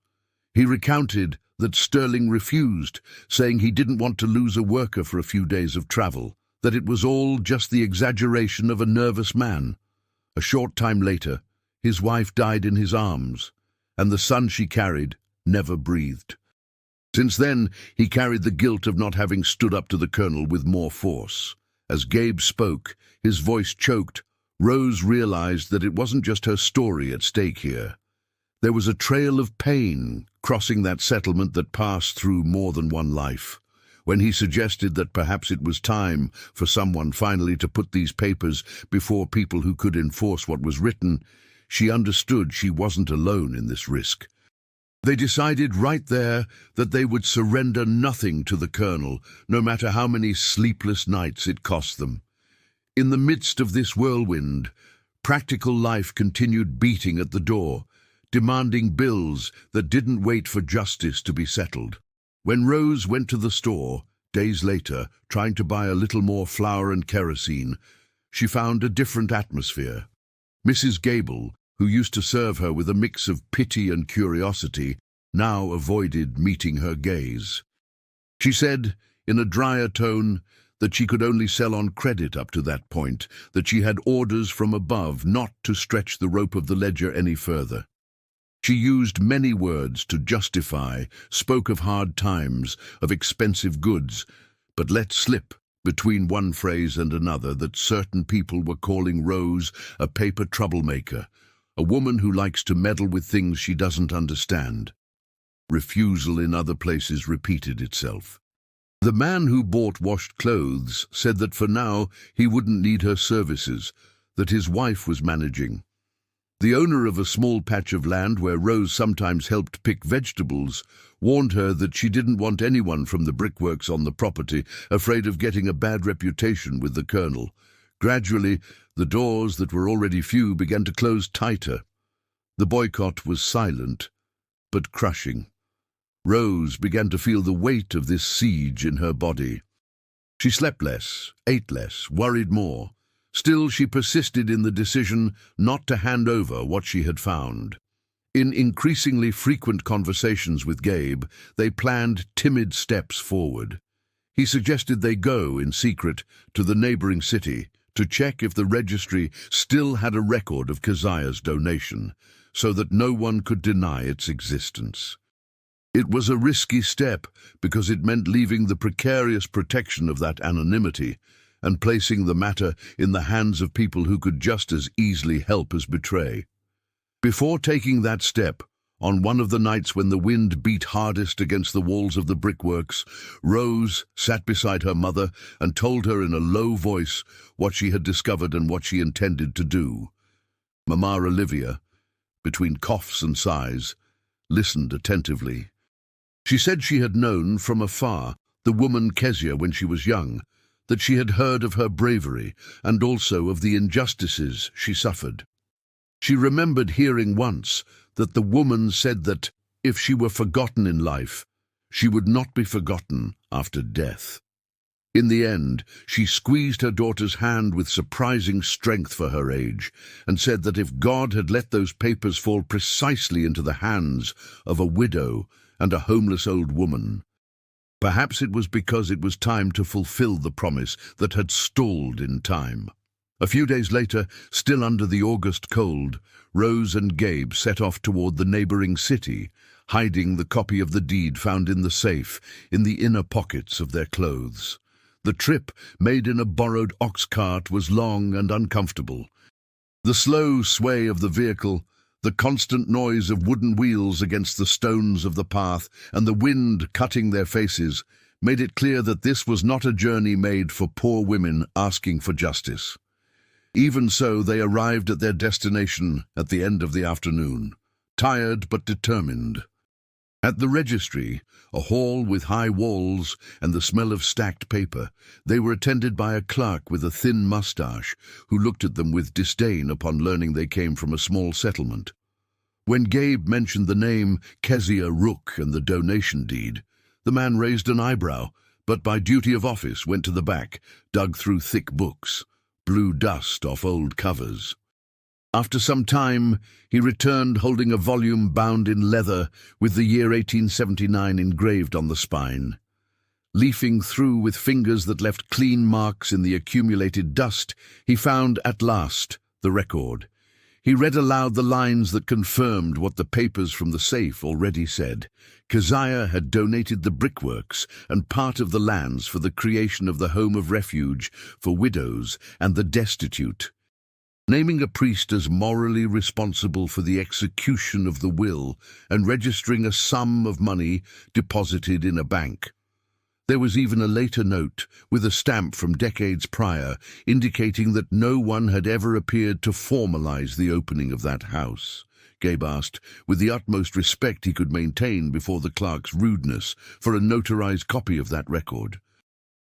He recounted that Sterling refused, saying he didn't want to lose a worker for a few days of travel, that it was all just the exaggeration of a nervous man. A short time later, his wife died in his arms, and the son she carried never breathed. Since then, he carried the guilt of not having stood up to the Colonel with more force. As Gabe spoke, his voice choked, Rose realized that it wasn't just her story at stake here. There was a trail of pain crossing that settlement that passed through more than one life. When he suggested that perhaps it was time for someone finally to put these papers before people who could enforce what was written, she understood she wasn't alone in this risk. They decided right there that they would surrender nothing to the Colonel, no matter how many sleepless nights it cost them. In the midst of this whirlwind, practical life continued beating at the door, demanding bills that didn't wait for justice to be settled. When Rose went to the store, days later, trying to buy a little more flour and kerosene, she found a different atmosphere. Mrs. Gable, who used to serve her with a mix of pity and curiosity, now avoided meeting her gaze. She said, in a drier tone, that she could only sell on credit up to that point, that she had orders from above not to stretch the rope of the ledger any further. She used many words to justify, spoke of hard times, of expensive goods, but let slip, between one phrase and another, that certain people were calling Rose a paper troublemaker, a woman who likes to meddle with things she doesn't understand. Refusal in other places repeated itself. The man who bought washed clothes said that for now he wouldn't need her services, that his wife was managing. The owner of a small patch of land where Rose sometimes helped pick vegetables warned her that she didn't want anyone from the brickworks on the property, afraid of getting a bad reputation with the Colonel. Gradually, the doors that were already few began to close tighter. The boycott was silent, but crushing. Rose began to feel the weight of this siege in her body. She slept less, ate less, worried more. Still, she persisted in the decision not to hand over what she had found. In increasingly frequent conversations with Gabe, they planned timid steps forward. He suggested they go, in secret, to the neighboring city to check if the registry still had a record of Keziah's donation, so that no one could deny its existence. It was a risky step because it meant leaving the precarious protection of that anonymity and placing the matter in the hands of people who could just as easily help as betray. Before taking that step, on one of the nights when the wind beat hardest against the walls of the brickworks, Rose sat beside her mother and told her in a low voice what she had discovered and what she intended to do. Mama Olivia, between coughs and sighs, listened attentively. She said she had known from afar the woman Kezia when she was young, that she had heard of her bravery and also of the injustices she suffered. She remembered hearing once that the woman said that if she were forgotten in life, she would not be forgotten after death. In the end, she squeezed her daughter's hand with surprising strength for her age, and said that if God had let those papers fall precisely into the hands of a widow and a homeless old woman, perhaps it was because it was time to fulfill the promise that had stalled in time. A few days later, still under the August cold, Rose and Gabe set off toward the neighboring city, hiding the copy of the deed found in the safe in the inner pockets of their clothes. The trip, made in a borrowed ox cart, was long and uncomfortable. The slow sway of the vehicle, the constant noise of wooden wheels against the stones of the path, and the wind cutting their faces, made it clear that this was not a journey made for poor women asking for justice. Even so, they arrived at their destination at the end of the afternoon, tired but determined. At the registry, a hall with high walls and the smell of stacked paper, they were attended by a clerk with a thin mustache who looked at them with disdain upon learning they came from a small settlement. When Gabe mentioned the name Kezia Rook and the donation deed, the man raised an eyebrow, but by duty of office went to the back, dug through thick books, blew dust off old covers. After some time, he returned holding a volume bound in leather with the year 1879 engraved on the spine. Leafing through with fingers that left clean marks in the accumulated dust, he found, at last, the record. He read aloud the lines that confirmed what the papers from the safe already said. Keziah had donated the brickworks and part of the lands for the creation of the Home of Refuge for widows and the destitute, naming a priest as morally responsible for the execution of the will and registering a sum of money deposited in a bank. There was even a later note, with a stamp from decades prior, indicating that no one had ever appeared to formalize the opening of that house. Gabe asked, with the utmost respect he could maintain before the clerk's rudeness, for a notarized copy of that record.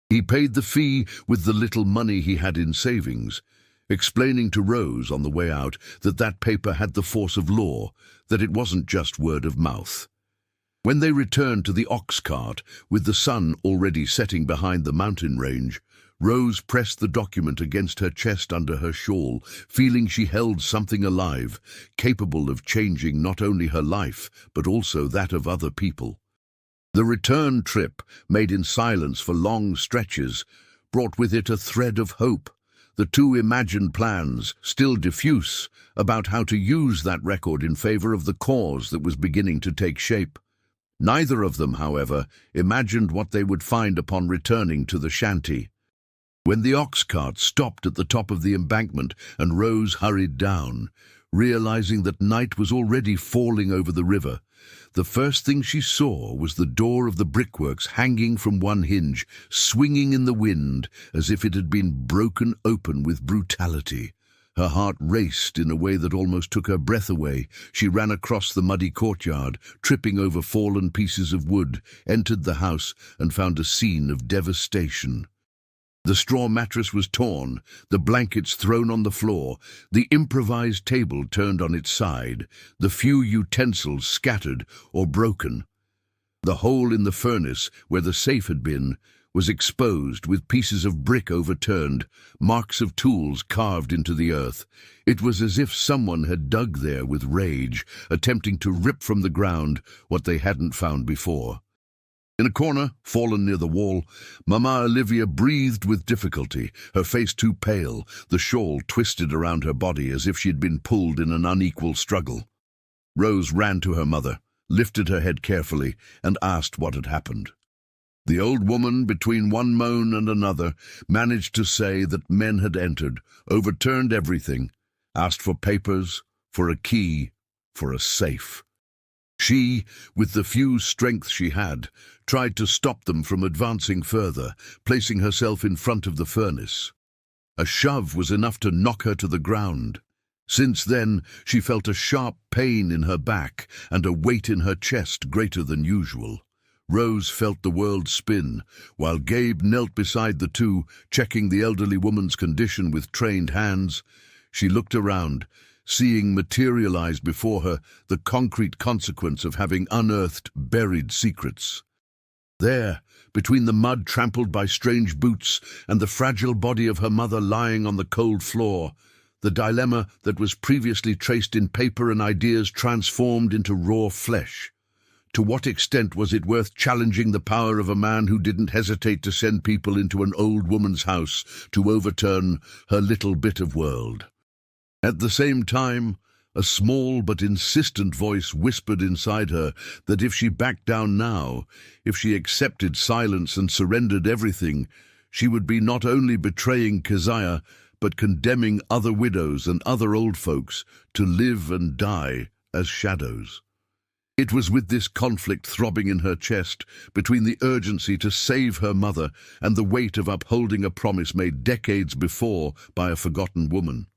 He paid the fee with the little money he had in savings, explaining to Rose on the way out that that paper had the force of law, that it wasn't just word of mouth. When they returned to the ox cart, with the sun already setting behind the mountain range, Rose pressed the document against her chest under her shawl, feeling she held something alive, capable of changing not only her life, but also that of other people. The return trip, made in silence for long stretches, brought with it a thread of hope. The two imagined plans, still diffuse, about how to use that record in favor of the cause that was beginning to take shape. Neither of them, however, imagined what they would find upon returning to the shanty. When the ox cart stopped at the top of the embankment and Rose hurried down, realizing that night was already falling over the river, the first thing she saw was the door of the brickworks hanging from one hinge, swinging in the wind as if it had been broken open with brutality. Her heart raced in a way that almost took her breath away. She ran across the muddy courtyard, tripping over fallen pieces of wood, entered the house, and found a scene of devastation. The straw mattress was torn, the blankets thrown on the floor, the improvised table turned on its side, the few utensils scattered or broken. The hole in the furnace, where the safe had been, was exposed with pieces of brick overturned, marks of tools carved into the earth. It was as if someone had dug there with rage, attempting to rip from the ground what they hadn't found before. In a corner, fallen near the wall, Mama Olivia breathed with difficulty, her face too pale, the shawl twisted around her body as if she had been pulled in an unequal struggle. Rose ran to her mother, lifted her head carefully, and asked what had happened. The old woman, between one moan and another, managed to say that men had entered, overturned everything, asked for papers, for a key, for a safe. She, with the few strength she had, tried to stop them from advancing further, placing herself in front of the furnace. A shove was enough to knock her to the ground. Since then, she felt a sharp pain in her back and a weight in her chest greater than usual. Rose felt the world spin, while Gabe knelt beside the two, checking the elderly woman's condition with trained hands. She looked around, seeing materialize before her the concrete consequence of having unearthed buried secrets. There, between the mud trampled by strange boots and the fragile body of her mother lying on the cold floor, the dilemma that was previously traced in paper and ideas transformed into raw flesh. To what extent was it worth challenging the power of a man who didn't hesitate to send people into an old woman's house to overturn her little bit of world? At the same time, a small but insistent voice whispered inside her that if she backed down now, if she accepted silence and surrendered everything, she would be not only betraying Keziah, but condemning other widows and other old folks to live and die as shadows. It was with this conflict throbbing in her chest, between the urgency to save her mother and the weight of upholding a promise made decades before by a forgotten woman,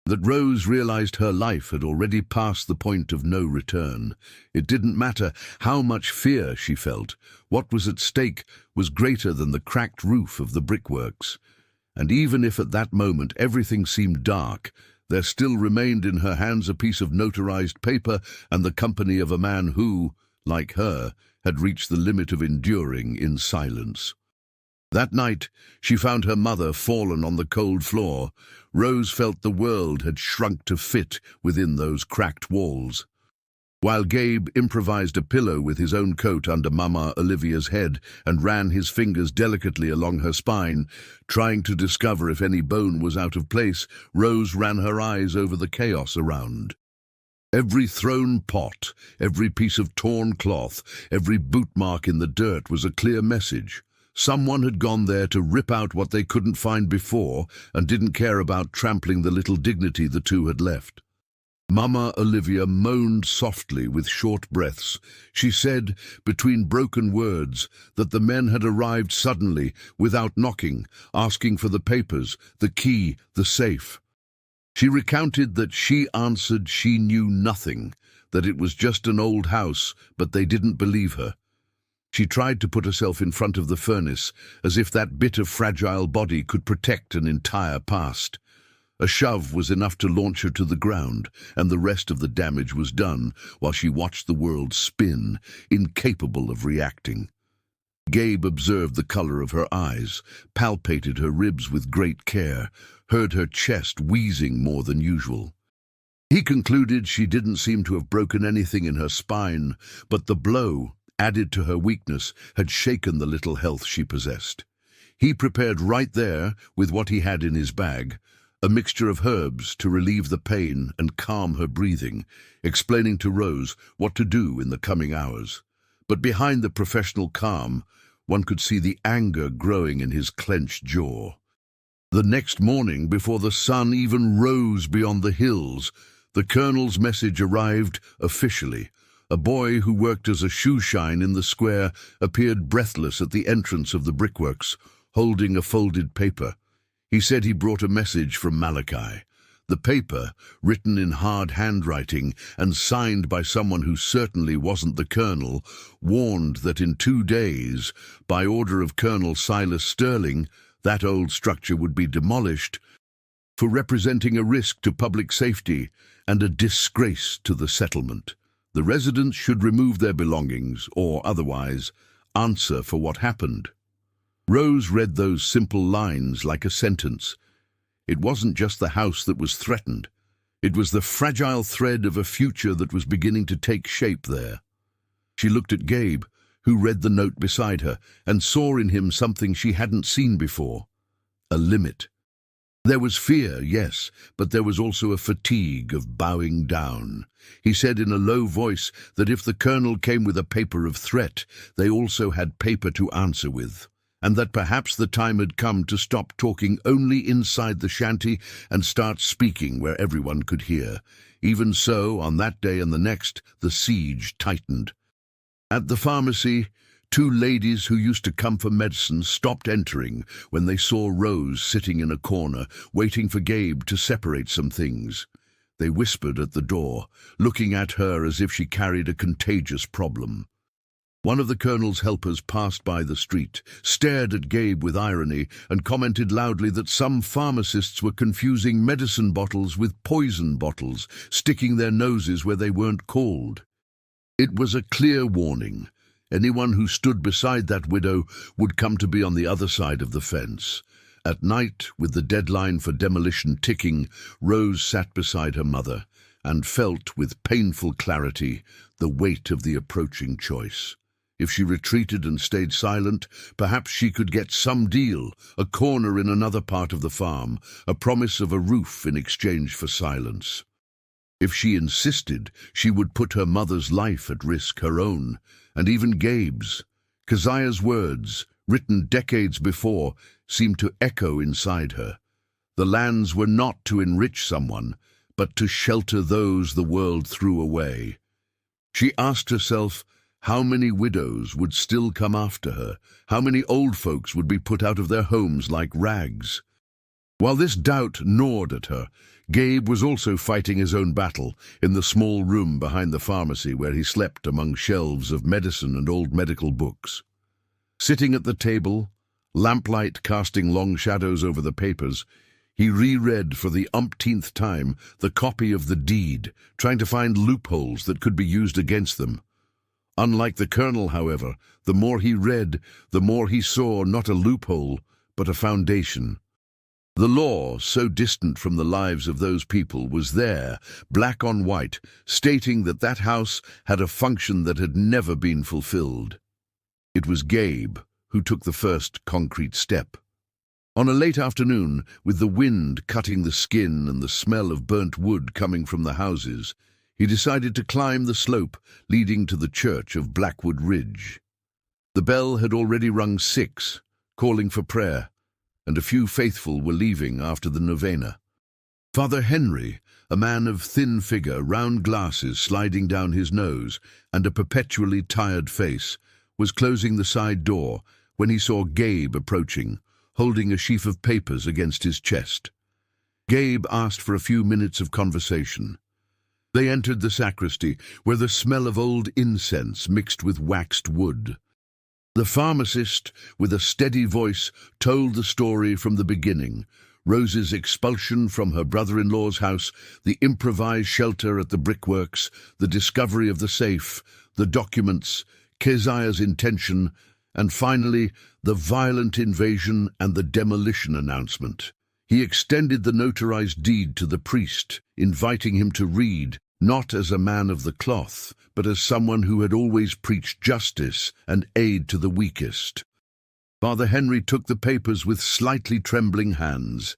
that Rose realized her life had already passed the point of no return. It didn't matter how much fear she felt. What was at stake was greater than the cracked roof of the brickworks. And even if at that moment everything seemed dark, there still remained in her hands a piece of notarized paper and the company of a man who, like her, had reached the limit of enduring in silence. That night, she found her mother fallen on the cold floor. Rose felt the world had shrunk to fit within those cracked walls. While Gabe improvised a pillow with his own coat under Mama Olivia's head and ran his fingers delicately along her spine, trying to discover if any bone was out of place, Rose ran her eyes over the chaos around. Every thrown pot, every piece of torn cloth, every boot mark in the dirt was a clear message. Someone had gone there to rip out what they couldn't find before and didn't care about trampling the little dignity the two had left. Mama Olivia moaned softly with short breaths. She said, between broken words, that the men had arrived suddenly, without knocking, asking for the papers, the key, the safe. She recounted that she answered she knew nothing, that it was just an old house, but they didn't believe her. She tried to put herself in front of the furnace, as if that bit of fragile body could protect an entire past. A shove was enough to launch her to the ground, and the rest of the damage was done while she watched the world spin, incapable of reacting. Gabe observed the color of her eyes, palpated her ribs with great care, heard her chest wheezing more than usual. He concluded she didn't seem to have broken anything in her spine, but the blow, added to her weakness, had shaken the little health she possessed. He prepared right there, with what he had in his bag, a mixture of herbs to relieve the pain and calm her breathing, explaining to Rose what to do in the coming hours. But behind the professional calm, one could see the anger growing in his clenched jaw. The next morning, before the sun even rose beyond the hills, the colonel's message arrived officially. A boy who worked as a shoeshine in the square appeared breathless at the entrance of the brickworks, holding a folded paper. He said he brought a message from Malachi. The paper, written in hard handwriting and signed by someone who certainly wasn't the colonel, warned that in 2 days, by order of Colonel Silas Sterling, that old structure would be demolished for representing a risk to public safety and a disgrace to the settlement. The residents should remove their belongings or otherwise answer for what happened. Rose read those simple lines like a sentence. It wasn't just the house that was threatened. It was the fragile thread of a future that was beginning to take shape there. She looked at Gabe, who read the note beside her, and saw in him something she hadn't seen before: a limit. There was fear, yes, but there was also a fatigue of bowing down. He said in a low voice that if the colonel came with a paper of threat, they also had paper to answer with, and that perhaps the time had come to stop talking only inside the shanty and start speaking where everyone could hear. Even so, on that day and the next, the siege tightened. At the pharmacy, 2 ladies who used to come for medicine stopped entering when they saw Rose sitting in a corner, waiting for Gabe to separate some things. They whispered at the door, looking at her as if she carried a contagious problem. One of the colonel's helpers passed by the street, stared at Gabe with irony, and commented loudly that some pharmacists were confusing medicine bottles with poison bottles, sticking their noses where they weren't called. It was a clear warning. Anyone who stood beside that widow would come to be on the other side of the fence. At night, with the deadline for demolition ticking, Rose sat beside her mother and felt with painful clarity the weight of the approaching choice. If she retreated and stayed silent, perhaps she could get some deal, a corner in another part of the farm, a promise of a roof in exchange for silence. If she insisted, she would put her mother's life at risk, her own, and even Gabe's. Keziah's words, written decades before, seemed to echo inside her. The lands were not to enrich someone, but to shelter those the world threw away. She asked herself, how many widows would still come after her? How many old folks would be put out of their homes like rags? While this doubt gnawed at her, Gabe was also fighting his own battle in the small room behind the pharmacy where he slept among shelves of medicine and old medical books. Sitting at the table, lamplight casting long shadows over the papers, he reread for the umpteenth time the copy of the deed, trying to find loopholes that could be used against them. Unlike the colonel, however, the more he read, the more he saw not a loophole, but a foundation. The law, so distant from the lives of those people, was there, black on white, stating that that house had a function that had never been fulfilled. It was Gabe who took the first concrete step. On a late afternoon, with the wind cutting the skin and the smell of burnt wood coming from the houses, he decided to climb the slope leading to the church of Blackwood Ridge. The bell had already rung 6, calling for prayer, and a few faithful were leaving after the novena. Father Henry, a man of thin figure, round glasses sliding down his nose, and a perpetually tired face, was closing the side door when he saw Gabe approaching, holding a sheaf of papers against his chest. Gabe asked for a few minutes of conversation. They entered the sacristy, where the smell of old incense mixed with waxed wood. The pharmacist, with a steady voice, told the story from the beginning: Rose's expulsion from her brother-in-law's house, the improvised shelter at the brickworks, the discovery of the safe, the documents, Keziah's intention, and finally the violent invasion and the demolition announcement. He extended the notarized deed to the priest, inviting him to read, not as a man of the cloth, but as someone who had always preached justice and aid to the weakest. Father Henry took the papers with slightly trembling hands.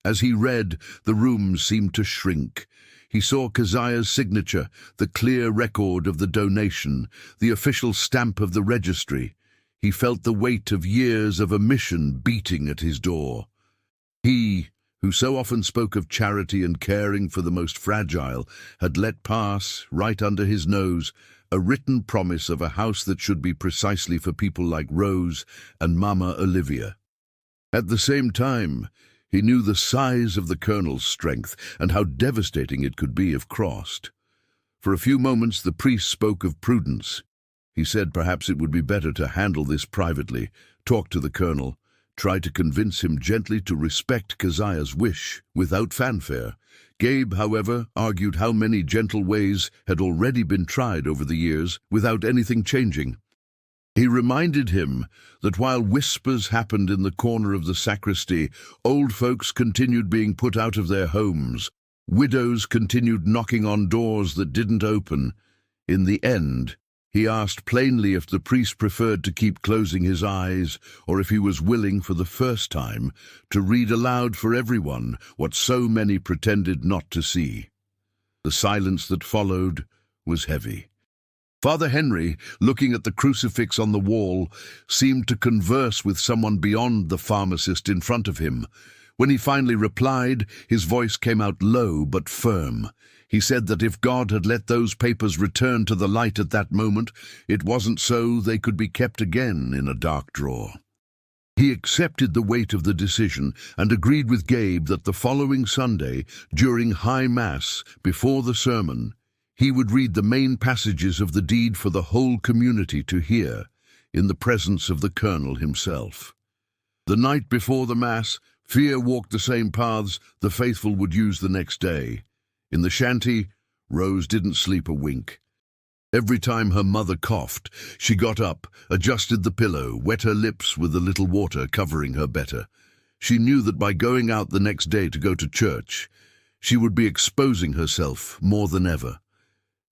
As he read, the room seemed to shrink. He saw Keziah's signature, the clear record of the donation, the official stamp of the registry. He felt the weight of years of omission beating at his door. He, who so often spoke of charity and caring for the most fragile, had let pass, right under his nose, a written promise of a house that should be precisely for people like Rose and Mama Olivia. At the same time, he knew the size of the colonel's strength and how devastating it could be if crossed. For a few moments the priest spoke of prudence. He said perhaps it would be better to handle this privately, talk to the colonel, try to convince him gently to respect Keziah's wish, without fanfare. Gabe, however, argued how many gentle ways had already been tried over the years without anything changing. He reminded him that while whispers happened in the corner of the sacristy, old folks continued being put out of their homes. Widows continued knocking on doors that didn't open. In the end, he asked plainly if the priest preferred to keep closing his eyes, or if he was willing, for the first time, to read aloud for everyone what so many pretended not to see. The silence that followed was heavy. Father Henry, looking at the crucifix on the wall, seemed to converse with someone beyond the pharmacist in front of him. When he finally replied, his voice came out low but firm. He said that if God had let those papers return to the light at that moment, it wasn't so they could be kept again in a dark drawer. He accepted the weight of the decision and agreed with Gabe that the following Sunday, during High Mass, before the sermon, He would read the main passages of the deed for the whole community to hear, in the presence of the colonel himself. The night before the Mass, fear walked the same paths the faithful would use the next day. In the shanty, Rose didn't sleep a wink. Every time her mother coughed, she got up, adjusted the pillow, wet her lips with a little water covering her better. She knew that by going out the next day to go to church, she would be exposing herself more than ever.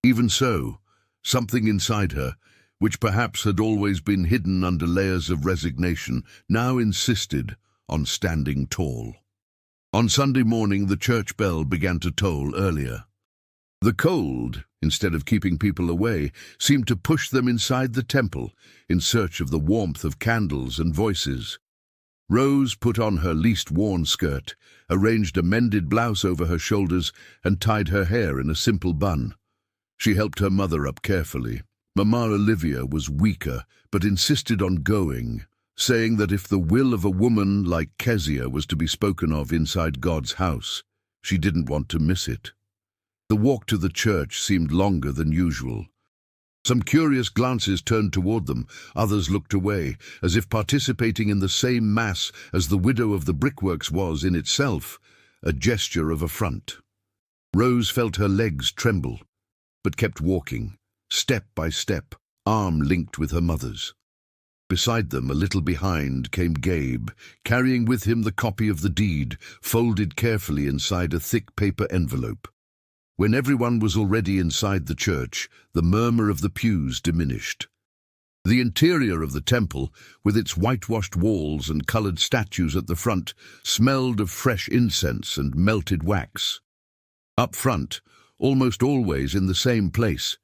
Even so, something inside her, which perhaps had always been hidden under layers of resignation, now insisted on standing tall. On Sunday morning, the church bell began to toll earlier. The cold, instead of keeping people away, seemed to push them inside the temple in search of the warmth of candles and voices. Rose put on her least worn skirt, arranged a mended blouse over her shoulders, and tied her hair in a simple bun. She helped her mother up carefully. Mama Olivia was weaker, but insisted on going, saying that if the will of a woman like Kezia was to be spoken of inside God's house, she didn't want to miss it. The walk to the church seemed longer than usual. Some curious glances turned toward them, others looked away, as if participating in the same Mass as the widow of the brickworks was in itself a gesture of affront. Rose felt her legs tremble, but kept walking, step by step, arm linked with her mother's. Beside them, a little behind, came Gabe, carrying with him the copy of the deed, folded carefully inside a thick paper envelope. When everyone was already inside the church, the murmur of the pews diminished. The interior of the temple, with its whitewashed walls and colored statues at the front, smelled of fresh incense and melted wax. Up front, almost always in the same place,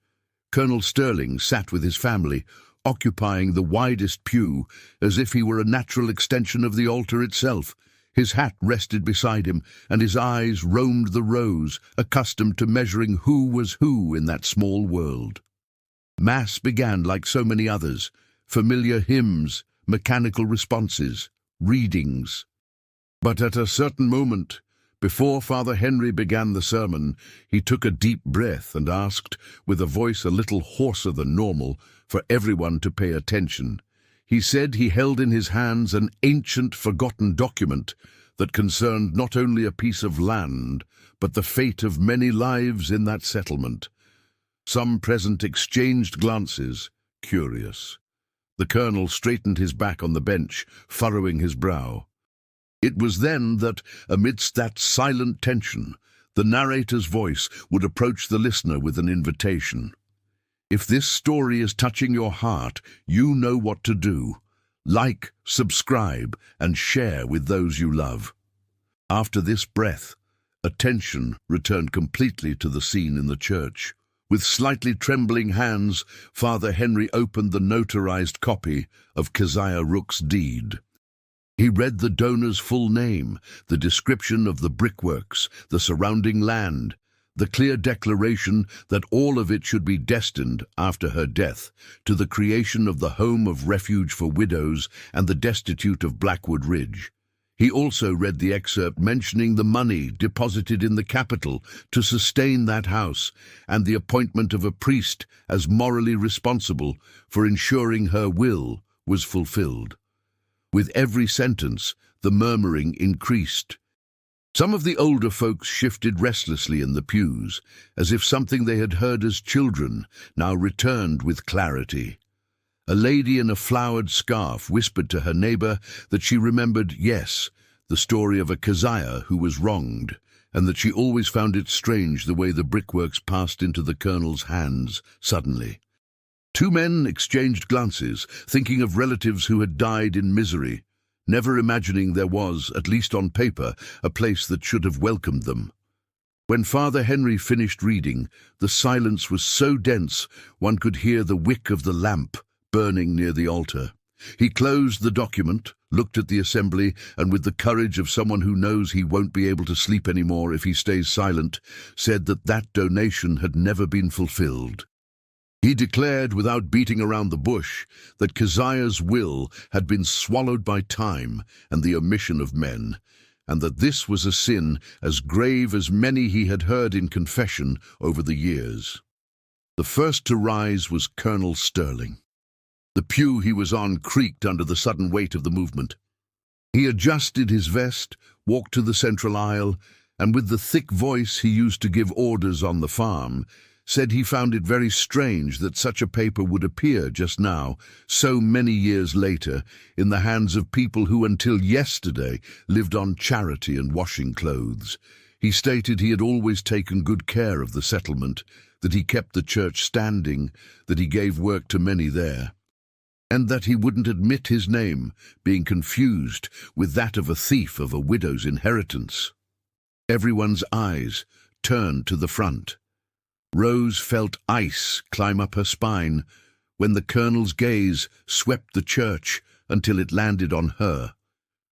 Colonel Sterling sat with his family, occupying the widest pew as if he were a natural extension of the altar itself. His hat rested beside him, and his eyes roamed the rows, accustomed to measuring who was who in that small world. Mass began like so many others, familiar hymns, mechanical responses, readings. But at a certain moment, before Father Henry began the sermon, he took a deep breath and asked, with a voice a little hoarser than normal, for everyone to pay attention. He said he held in his hands an ancient, forgotten document that concerned not only a piece of land, but the fate of many lives in that settlement. Some present exchanged glances, curious. The colonel straightened his back on the bench, furrowing his brow. It was then that, amidst that silent tension, the narrator's voice would approach the listener with an invitation. If this story is touching your heart, you know what to do. Like, subscribe, and share with those you love. After this breath, attention returned completely to the scene in the church. With slightly trembling hands, Father Henry opened the notarized copy of Keziah Rook's deed. He read the donor's full name, the description of the brickworks, the surrounding land, the clear declaration that all of it should be destined, after her death, to the creation of the Home of Refuge for Widows and the Destitute of Blackwood Ridge. He also read the excerpt mentioning the money deposited in the capital to sustain that house and the appointment of a priest as morally responsible for ensuring her will was fulfilled. With every sentence, the murmuring increased. Some of the older folks shifted restlessly in the pews, as if something they had heard as children now returned with clarity. A lady in a flowered scarf whispered to her neighbor that she remembered, yes, the story of a Keziah who was wronged, and that she always found it strange the way the brickworks passed into the colonel's hands suddenly. Two men exchanged glances, thinking of relatives who had died in misery, never imagining there was, at least on paper, a place that should have welcomed them. When Father Henry finished reading, the silence was so dense one could hear the wick of the lamp burning near the altar. He closed the document, looked at the assembly, and with the courage of someone who knows he won't be able to sleep anymore if he stays silent, said that that donation had never been fulfilled. He declared, without beating around the bush, that Keziah's will had been swallowed by time and the omission of men, and that this was a sin as grave as many he had heard in confession over the years. The first to rise was Colonel Sterling. The pew he was on creaked under the sudden weight of the movement. He adjusted his vest, walked to the central aisle, and with the thick voice he used to give orders on the farm, said he found it very strange that such a paper would appear just now, so many years later, in the hands of people who until yesterday lived on charity and washing clothes. He stated he had always taken good care of the settlement, that he kept the church standing, that he gave work to many there, and that he wouldn't admit his name being confused with that of a thief of a widow's inheritance. Everyone's eyes turned to the front. Rose felt ice climb up her spine when the colonel's gaze swept the church until it landed on her,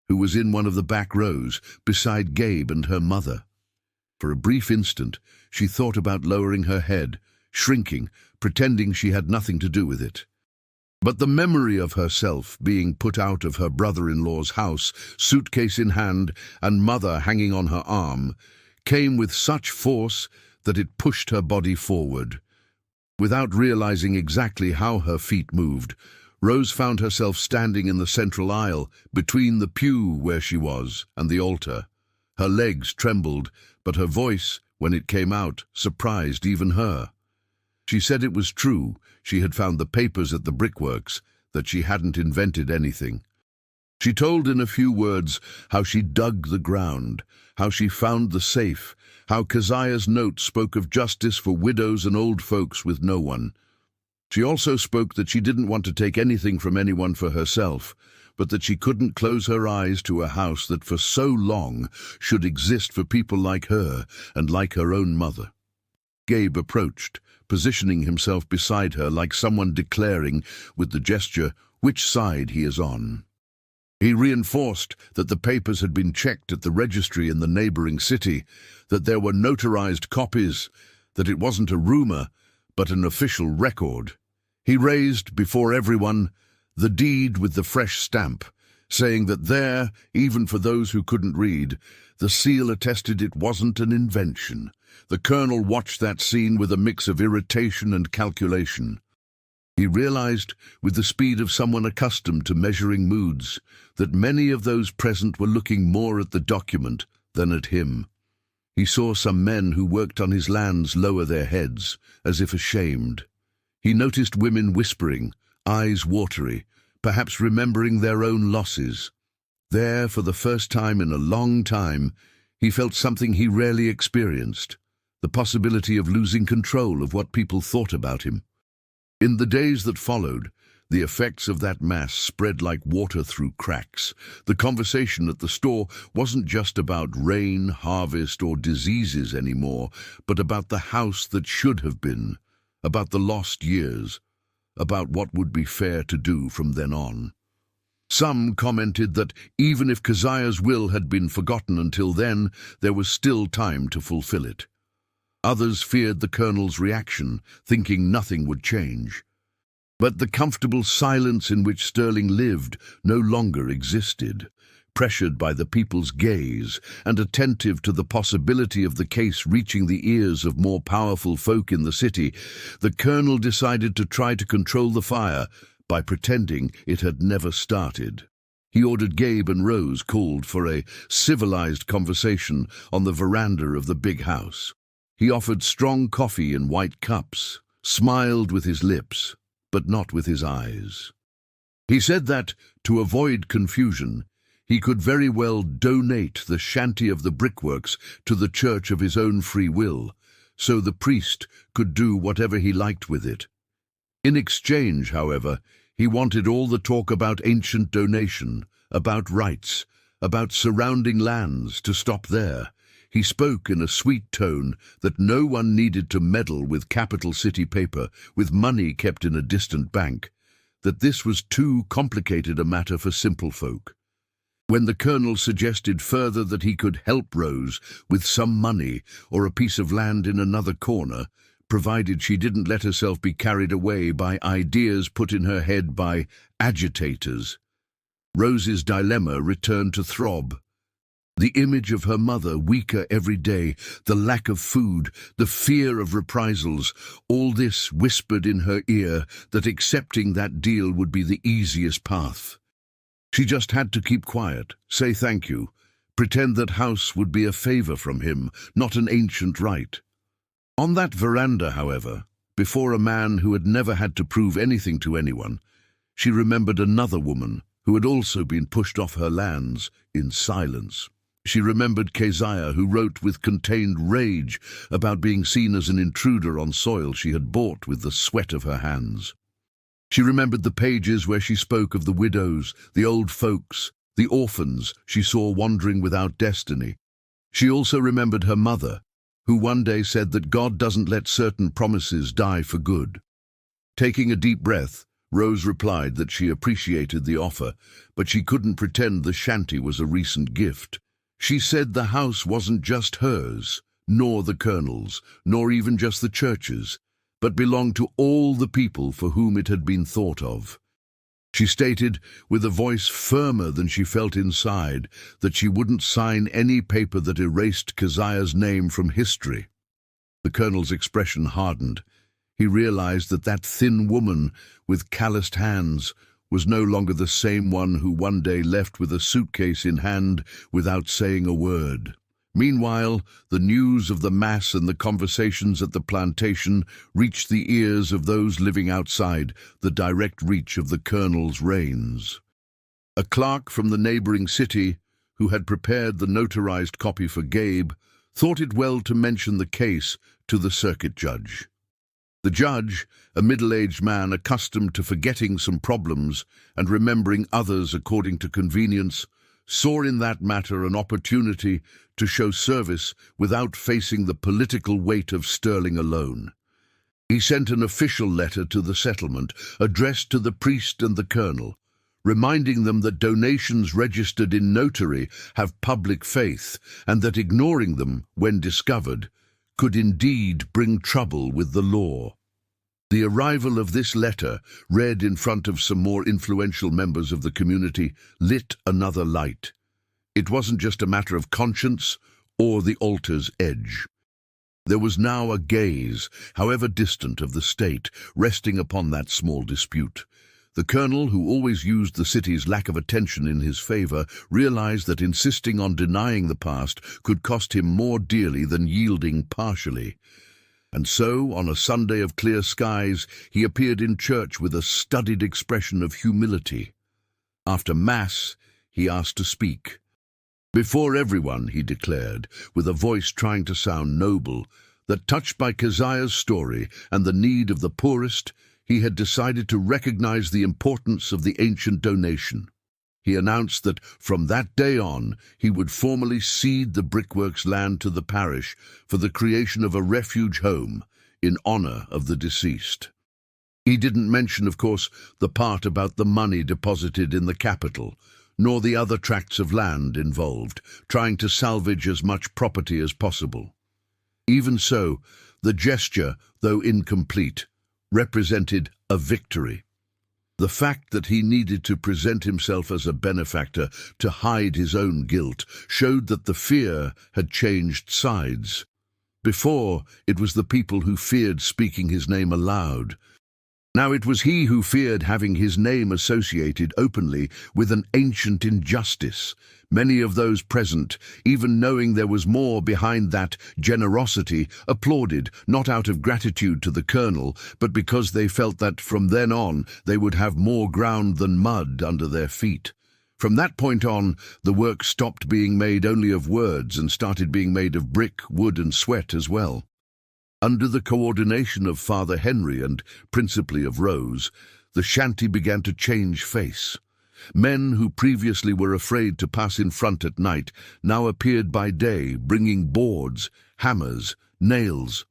who was in one of the back rows beside Gabe and her mother. For a brief instant, she thought about lowering her head, shrinking, pretending she had nothing to do with it. But the memory of herself being put out of her brother-in-law's house, suitcase in hand and mother hanging on her arm, came with such force that it pushed her body forward. Without realizing exactly how her feet moved, Rose found herself standing in the central aisle between the pew where she was and the altar. Her legs trembled, but her voice, when it came out, surprised even her. She said it was true, she had found the papers at the brickworks, that she hadn't invented anything. She told in a few words how she dug the ground, how she found the safe, how Keziah's note spoke of justice for widows and old folks with no one. She also spoke that she didn't want to take anything from anyone for herself, but that she couldn't close her eyes to a house that for so long should exist for people like her and like her own mother. Gabe approached, positioning himself beside her like someone declaring, with the gesture, which side he is on. He reinforced that the papers had been checked at the registry in the neighboring city, that there were notarized copies, that it wasn't a rumor, but an official record. He raised, before everyone, the deed with the fresh stamp, saying that there, even for those who couldn't read, the seal attested it wasn't an invention. The colonel watched that scene with a mix of irritation and calculation. He realized, with the speed of someone accustomed to measuring moods, that many of those present were looking more at the document than at him. He saw some men who worked on his lands lower their heads, as if ashamed. He noticed women whispering, eyes watery, perhaps remembering their own losses. There, for the first time in a long time, he felt something he rarely experienced, the possibility of losing control of what people thought about him. In the days that followed, the effects of that mass spread like water through cracks. The conversation at the store wasn't just about rain, harvest, or diseases anymore, but about the house that should have been, about the lost years, about what would be fair to do from then on. Some commented that even if Keziah's will had been forgotten until then, there was still time to fulfill it. Others feared the colonel's reaction, thinking nothing would change. But the comfortable silence in which Sterling lived no longer existed. Pressured by the people's gaze and attentive to the possibility of the case reaching the ears of more powerful folk in the city, the colonel decided to try to control the fire by pretending it had never started. He ordered Gabe and Rose called for a civilized conversation on the veranda of the big house. He offered strong coffee in white cups, smiled with his lips, but not with his eyes. He said that, to avoid confusion, he could very well donate the shanty of the brickworks to the church of his own free will, so the priest could do whatever he liked with it. In exchange, however, he wanted all the talk about ancient donation, about rights, about surrounding lands to stop there. He spoke in a sweet tone that no one needed to meddle with capital city paper, with money kept in a distant bank, that this was too complicated a matter for simple folk. When the colonel suggested further that he could help Rose with some money or a piece of land in another corner, provided she didn't let herself be carried away by ideas put in her head by agitators, Rose's dilemma returned to throb. The image of her mother, weaker every day, the lack of food, the fear of reprisals, all this whispered in her ear that accepting that deal would be the easiest path. She just had to keep quiet, say thank you, pretend that house would be a favor from him, not an ancient right. On that veranda, however, before a man who had never had to prove anything to anyone, she remembered another woman who had also been pushed off her lands in silence. She remembered Keziah, who wrote with contained rage about being seen as an intruder on soil she had bought with the sweat of her hands. She remembered the pages where she spoke of the widows, the old folks, the orphans she saw wandering without destiny. She also remembered her mother, who one day said that God doesn't let certain promises die for good. Taking a deep breath, Rose replied that she appreciated the offer, but she couldn't pretend the shanty was a recent gift. She said the house wasn't just hers, nor the colonel's, nor even just the church's, but belonged to all the people for whom it had been thought of. She stated, with a voice firmer than she felt inside, that she wouldn't sign any paper that erased Keziah's name from history. The colonel's expression hardened. He realized that that thin woman with calloused hands was no longer the same one who one day left with a suitcase in hand without saying a word. Meanwhile, the news of the mass and the conversations at the plantation reached the ears of those living outside the direct reach of the colonel's reigns. A clerk from the neighboring city, who had prepared the notarized copy for Gabe, thought it well to mention the case to the circuit judge. The judge, a middle-aged man accustomed to forgetting some problems and remembering others according to convenience, saw in that matter an opportunity to show service without facing the political weight of sterling alone. He sent an official letter to the settlement, addressed to the priest and the colonel, reminding them that donations registered in notary have public faith, and that ignoring them, when discovered, could indeed bring trouble with the law. The arrival of this letter, read in front of some more influential members of the community, lit another light. It wasn't just a matter of conscience or the altar's edge. There was now a gaze, however distant, of the state resting upon that small dispute. The colonel, who always used the city's lack of attention in his favor, realized that insisting on denying the past could cost him more dearly than yielding partially. And so, on a Sunday of clear skies, he appeared in church with a studied expression of humility. After Mass, he asked to speak. Before everyone, he declared, with a voice trying to sound noble, that touched by Keziah's story and the need of the poorest, he had decided to recognize the importance of the ancient donation. He announced that from that day on he would formally cede the brickworks land to the parish for the creation of a refuge home in honor of the deceased. He didn't mention, of course, the part about the money deposited in the capital, nor the other tracts of land involved, trying to salvage as much property as possible. Even so, the gesture, though incomplete, represented a victory. The fact that he needed to present himself as a benefactor to hide his own guilt showed that the fear had changed sides. Before, it was the people who feared speaking his name aloud. Now it was he who feared having his name associated openly with an ancient injustice. Many of those present, even knowing there was more behind that generosity, applauded, not out of gratitude to the colonel, but because they felt that from then on they would have more ground than mud under their feet. From that point on, the work stopped being made only of words and started being made of brick, wood, and sweat as well. Under the coordination of Father Henry and principally of Rose, the shanty began to change face. Men who previously were afraid to pass in front at night now appeared by day, bringing boards, hammers, nails.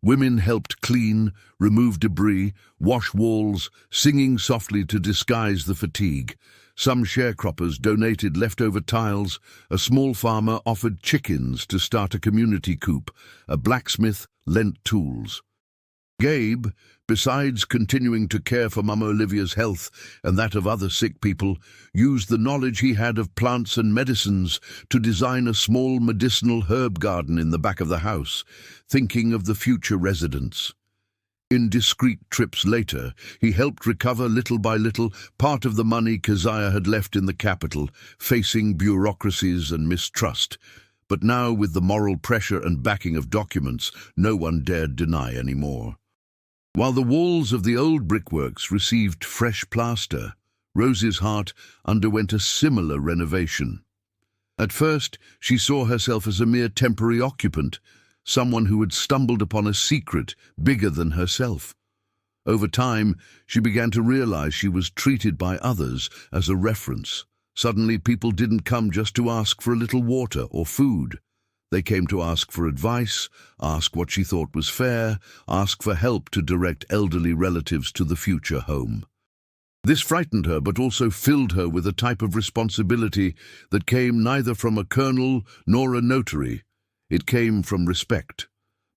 Women helped clean, remove debris, wash walls, singing softly to disguise the fatigue. Some sharecroppers donated leftover tiles, a small farmer offered chickens to start a community coop, a blacksmith lent tools. Gabe, besides continuing to care for Mama Olivia's health and that of other sick people, used the knowledge he had of plants and medicines to design a small medicinal herb garden in the back of the house, thinking of the future residents. In discreet trips later, he helped recover little by little part of the money Keziah had left in the capital, facing bureaucracies and mistrust. But now, with the moral pressure and backing of documents, no one dared deny any more. While the walls of the old brickworks received fresh plaster, Rose's heart underwent a similar renovation. At first, she saw herself as a mere temporary occupant, someone who had stumbled upon a secret bigger than herself. Over time, she began to realize she was treated by others as a reference. Suddenly, people didn't come just to ask for a little water or food. They came to ask for advice, ask what she thought was fair, ask for help to direct elderly relatives to the future home. This frightened her, but also filled her with a type of responsibility that came neither from a colonel nor a notary. It came from respect.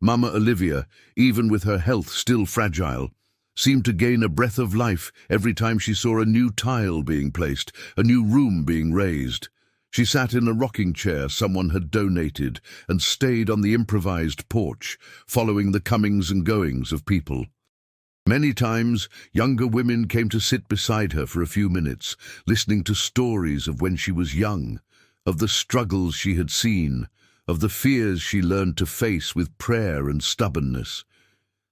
Mama Olivia, even with her health still fragile, seemed to gain a breath of life every time she saw a new tile being placed, a new room being raised. She sat in a rocking chair someone had donated and stayed on the improvised porch, following the comings and goings of people. Many times, younger women came to sit beside her for a few minutes, listening to stories of when she was young, of the struggles she had seen, of the fears she learned to face with prayer and stubbornness.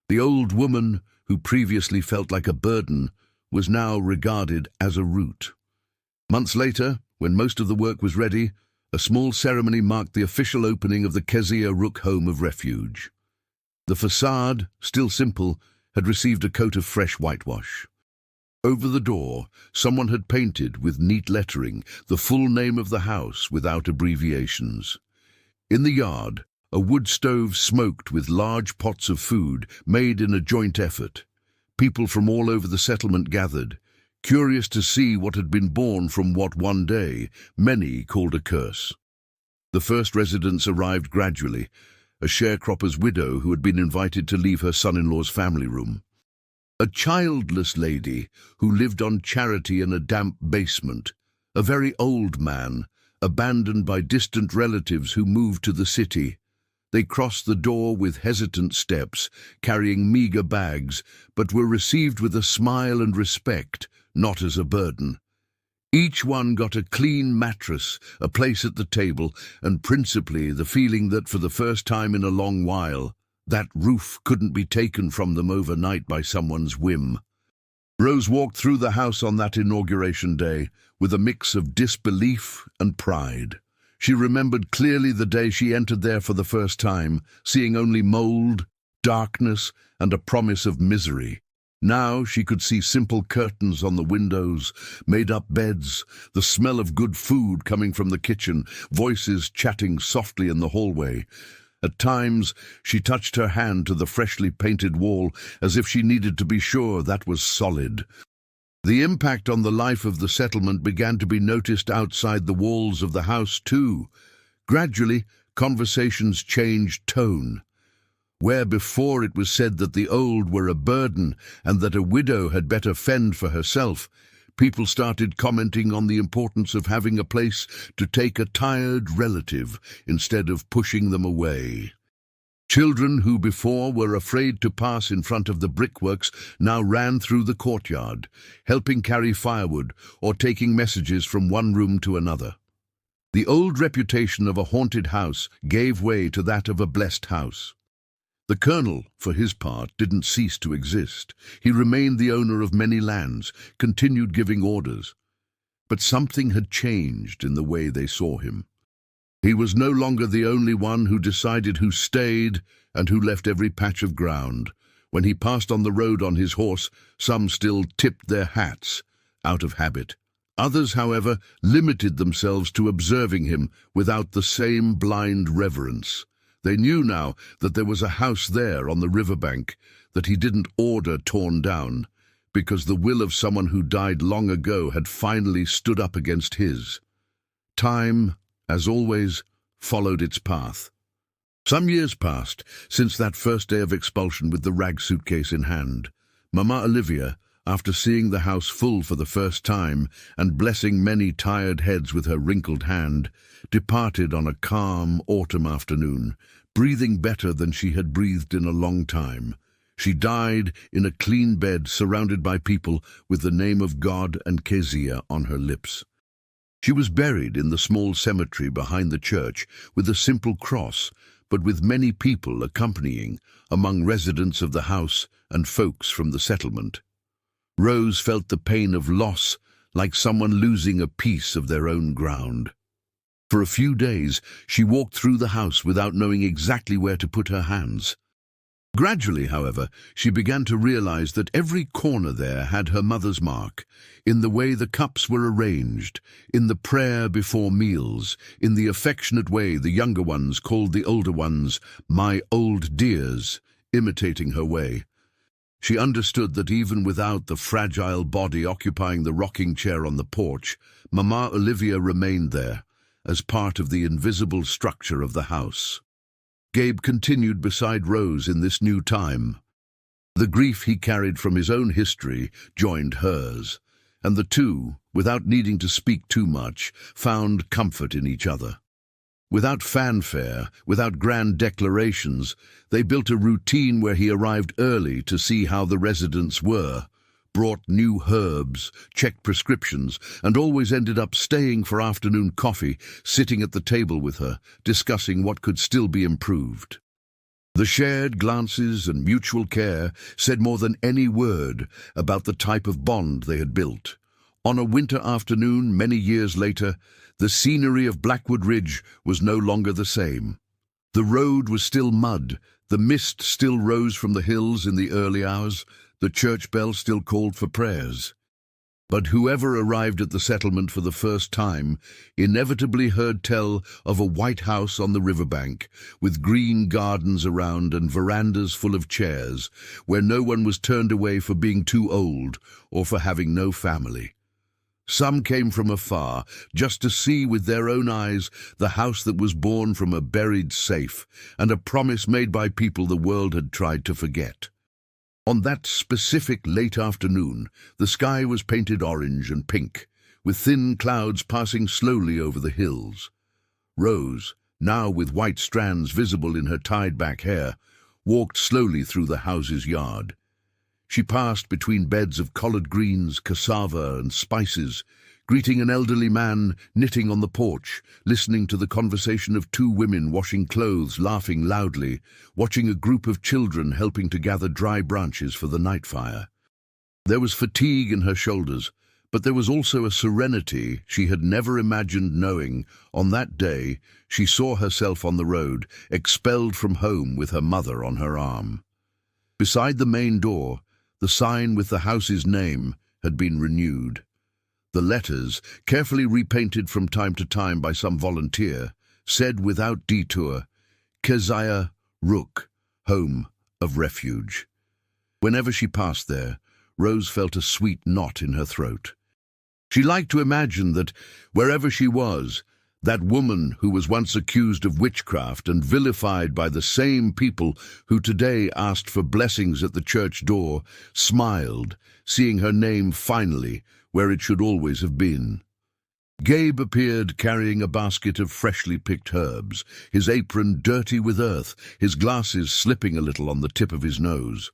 The old woman, who previously felt like a burden, was now regarded as a root. Months later, when most of the work was ready, a small ceremony marked the official opening of the Keziah Rook Home of Refuge. The facade, still simple, had received a coat of fresh whitewash. Over the door, someone had painted with neat lettering the full name of the house without abbreviations. In the yard, a wood stove smoked with large pots of food made in a joint effort. People from all over the settlement gathered, curious to see what had been born from what one day many called a curse. The first residents arrived gradually, a sharecropper's widow who had been invited to leave her son-in-law's family room. A childless lady who lived on charity in a damp basement. A very old man, abandoned by distant relatives who moved to the city. They crossed the door with hesitant steps, carrying meager bags, but were received with a smile and respect, not as a burden. Each one got a clean mattress, a place at the table, and principally the feeling that for the first time in a long while, that roof couldn't be taken from them overnight by someone's whim. Rose walked through the house on that inauguration day with a mix of disbelief and pride. She remembered clearly the day she entered there for the first time, seeing only mold, darkness, and a promise of misery. Now she could see simple curtains on the windows, made-up beds, the smell of good food coming from the kitchen, voices chatting softly in the hallway. At times, she touched her hand to the freshly painted wall as if she needed to be sure that was solid. The impact on the life of the settlement began to be noticed outside the walls of the house too. Gradually, conversations changed tone. Where before it was said that the old were a burden and that a widow had better fend for herself, people started commenting on the importance of having a place to take a tired relative instead of pushing them away. Children who before were afraid to pass in front of the brickworks now ran through the courtyard, helping carry firewood or taking messages from one room to another. The old reputation of a haunted house gave way to that of a blessed house. The colonel, for his part, didn't cease to exist. He remained the owner of many lands, continued giving orders. But something had changed in the way they saw him. He was no longer the only one who decided who stayed and who left every patch of ground. When he passed on the road on his horse, some still tipped their hats, out of habit. Others, however, limited themselves to observing him without the same blind reverence. They knew now that there was a house there on the riverbank that he didn't order torn down, because the will of someone who died long ago had finally stood up against his. Time, as always, followed its path. Some years passed since that first day of expulsion with the rag suitcase in hand. Mama Olivia, after seeing the house full for the first time and blessing many tired heads with her wrinkled hand, departed on a calm autumn afternoon, breathing better than she had breathed in a long time. She died in a clean bed surrounded by people with the name of God and Kezia on her lips. She was buried in the small cemetery behind the church with a simple cross, but with many people accompanying, among residents of the house and folks from the settlement. Rose felt the pain of loss, like someone losing a piece of their own ground. For a few days, she walked through the house without knowing exactly where to put her hands. Gradually, however, she began to realize that every corner there had her mother's mark, in the way the cups were arranged, in the prayer before meals, in the affectionate way the younger ones called the older ones, "my old dears," imitating her way. She understood that even without the fragile body occupying the rocking chair on the porch, Mama Olivia remained there, as part of the invisible structure of the house. Gabe continued beside Rose in this new time. The grief he carried from his own history joined hers, and the two, without needing to speak too much, found comfort in each other. Without fanfare, without grand declarations, they built a routine where he arrived early to see how the residents were, brought new herbs, checked prescriptions, and always ended up staying for afternoon coffee, sitting at the table with her, discussing what could still be improved. The shared glances and mutual care said more than any word about the type of bond they had built. On a winter afternoon, many years later, the scenery of Blackwood Ridge was no longer the same. The road was still mud, the mist still rose from the hills in the early hours, the church bell still called for prayers. But whoever arrived at the settlement for the first time inevitably heard tell of a white house on the riverbank, with green gardens around and verandas full of chairs, where no one was turned away for being too old or for having no family. Some came from afar, just to see with their own eyes the house that was born from a buried safe and a promise made by people the world had tried to forget. On that specific late afternoon, the sky was painted orange and pink, with thin clouds passing slowly over the hills. Rose, now with white strands visible in her tied-back hair, walked slowly through the house's yard. She passed between beds of collard greens, cassava, and spices, greeting an elderly man knitting on the porch, listening to the conversation of two women washing clothes, laughing loudly, watching a group of children helping to gather dry branches for the night fire. There was fatigue in her shoulders, but there was also a serenity she had never imagined knowing. On that day, she saw herself on the road, expelled from home with her mother on her arm. Beside the main door, the sign with the house's name had been renewed. The letters, carefully repainted from time to time by some volunteer, said without detour, Keziah Rook, Home of Refuge. Whenever she passed there, Rose felt a sweet knot in her throat. She liked to imagine that, wherever she was, that woman who was once accused of witchcraft and vilified by the same people who today asked for blessings at the church door, smiled, seeing her name finally where it should always have been. Gabe appeared carrying a basket of freshly picked herbs, his apron dirty with earth, his glasses slipping a little on the tip of his nose.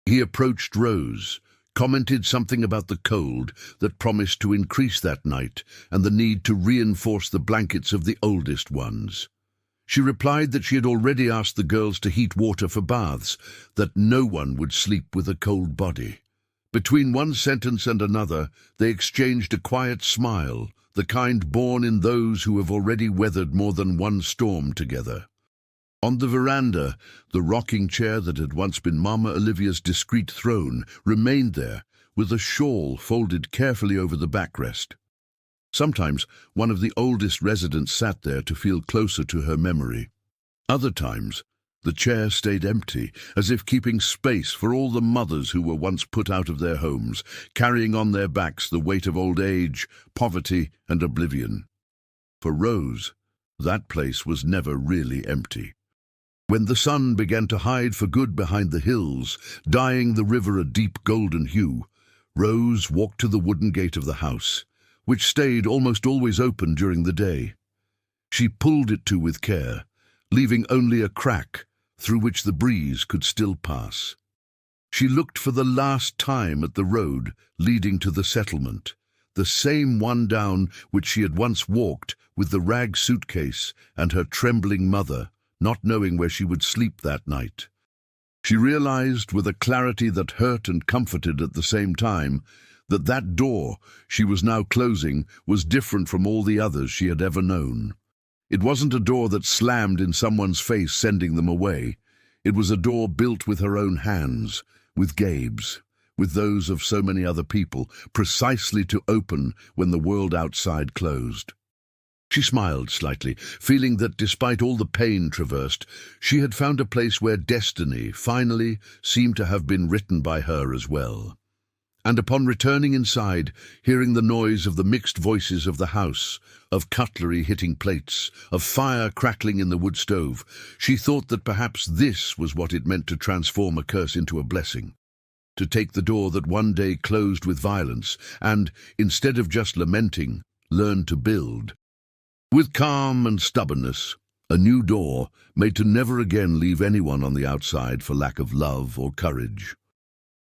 He approached Rose, commented something about the cold that promised to increase that night and the need to reinforce the blankets of the oldest ones. She replied that she had already asked the girls to heat water for baths, that no one would sleep with a cold body. Between one sentence and another, they exchanged a quiet smile, the kind born in those who have already weathered more than one storm together. On the veranda, the rocking chair that had once been Mama Olivia's discreet throne remained there, with a shawl folded carefully over the backrest. Sometimes one of the oldest residents sat there to feel closer to her memory. Other times, the chair stayed empty, as if keeping space for all the mothers who were once put out of their homes, carrying on their backs the weight of old age, poverty, and oblivion. For Rose, that place was never really empty. When the sun began to hide for good behind the hills, dyeing the river a deep golden hue, Rose walked to the wooden gate of the house, which stayed almost always open during the day. She pulled it to with care, leaving only a crack through which the breeze could still pass. She looked for the last time at the road leading to the settlement, the same one down which she had once walked with the rag suitcase and her trembling mother, not knowing where she would sleep that night. She realized with a clarity that hurt and comforted at the same time that that door she was now closing was different from all the others she had ever known. It wasn't a door that slammed in someone's face, sending them away. It was a door built with her own hands, with Gabe's, with those of so many other people, precisely to open when the world outside closed. She smiled slightly, feeling that despite all the pain traversed, she had found a place where destiny finally seemed to have been written by her as well. And upon returning inside, hearing the noise of the mixed voices of the house, of cutlery hitting plates, of fire crackling in the wood stove, she thought that perhaps this was what it meant to transform a curse into a blessing. To take the door that one day closed with violence and, instead of just lamenting, learn to build. With calm and stubbornness, a new door made to never again leave anyone on the outside for lack of love or courage.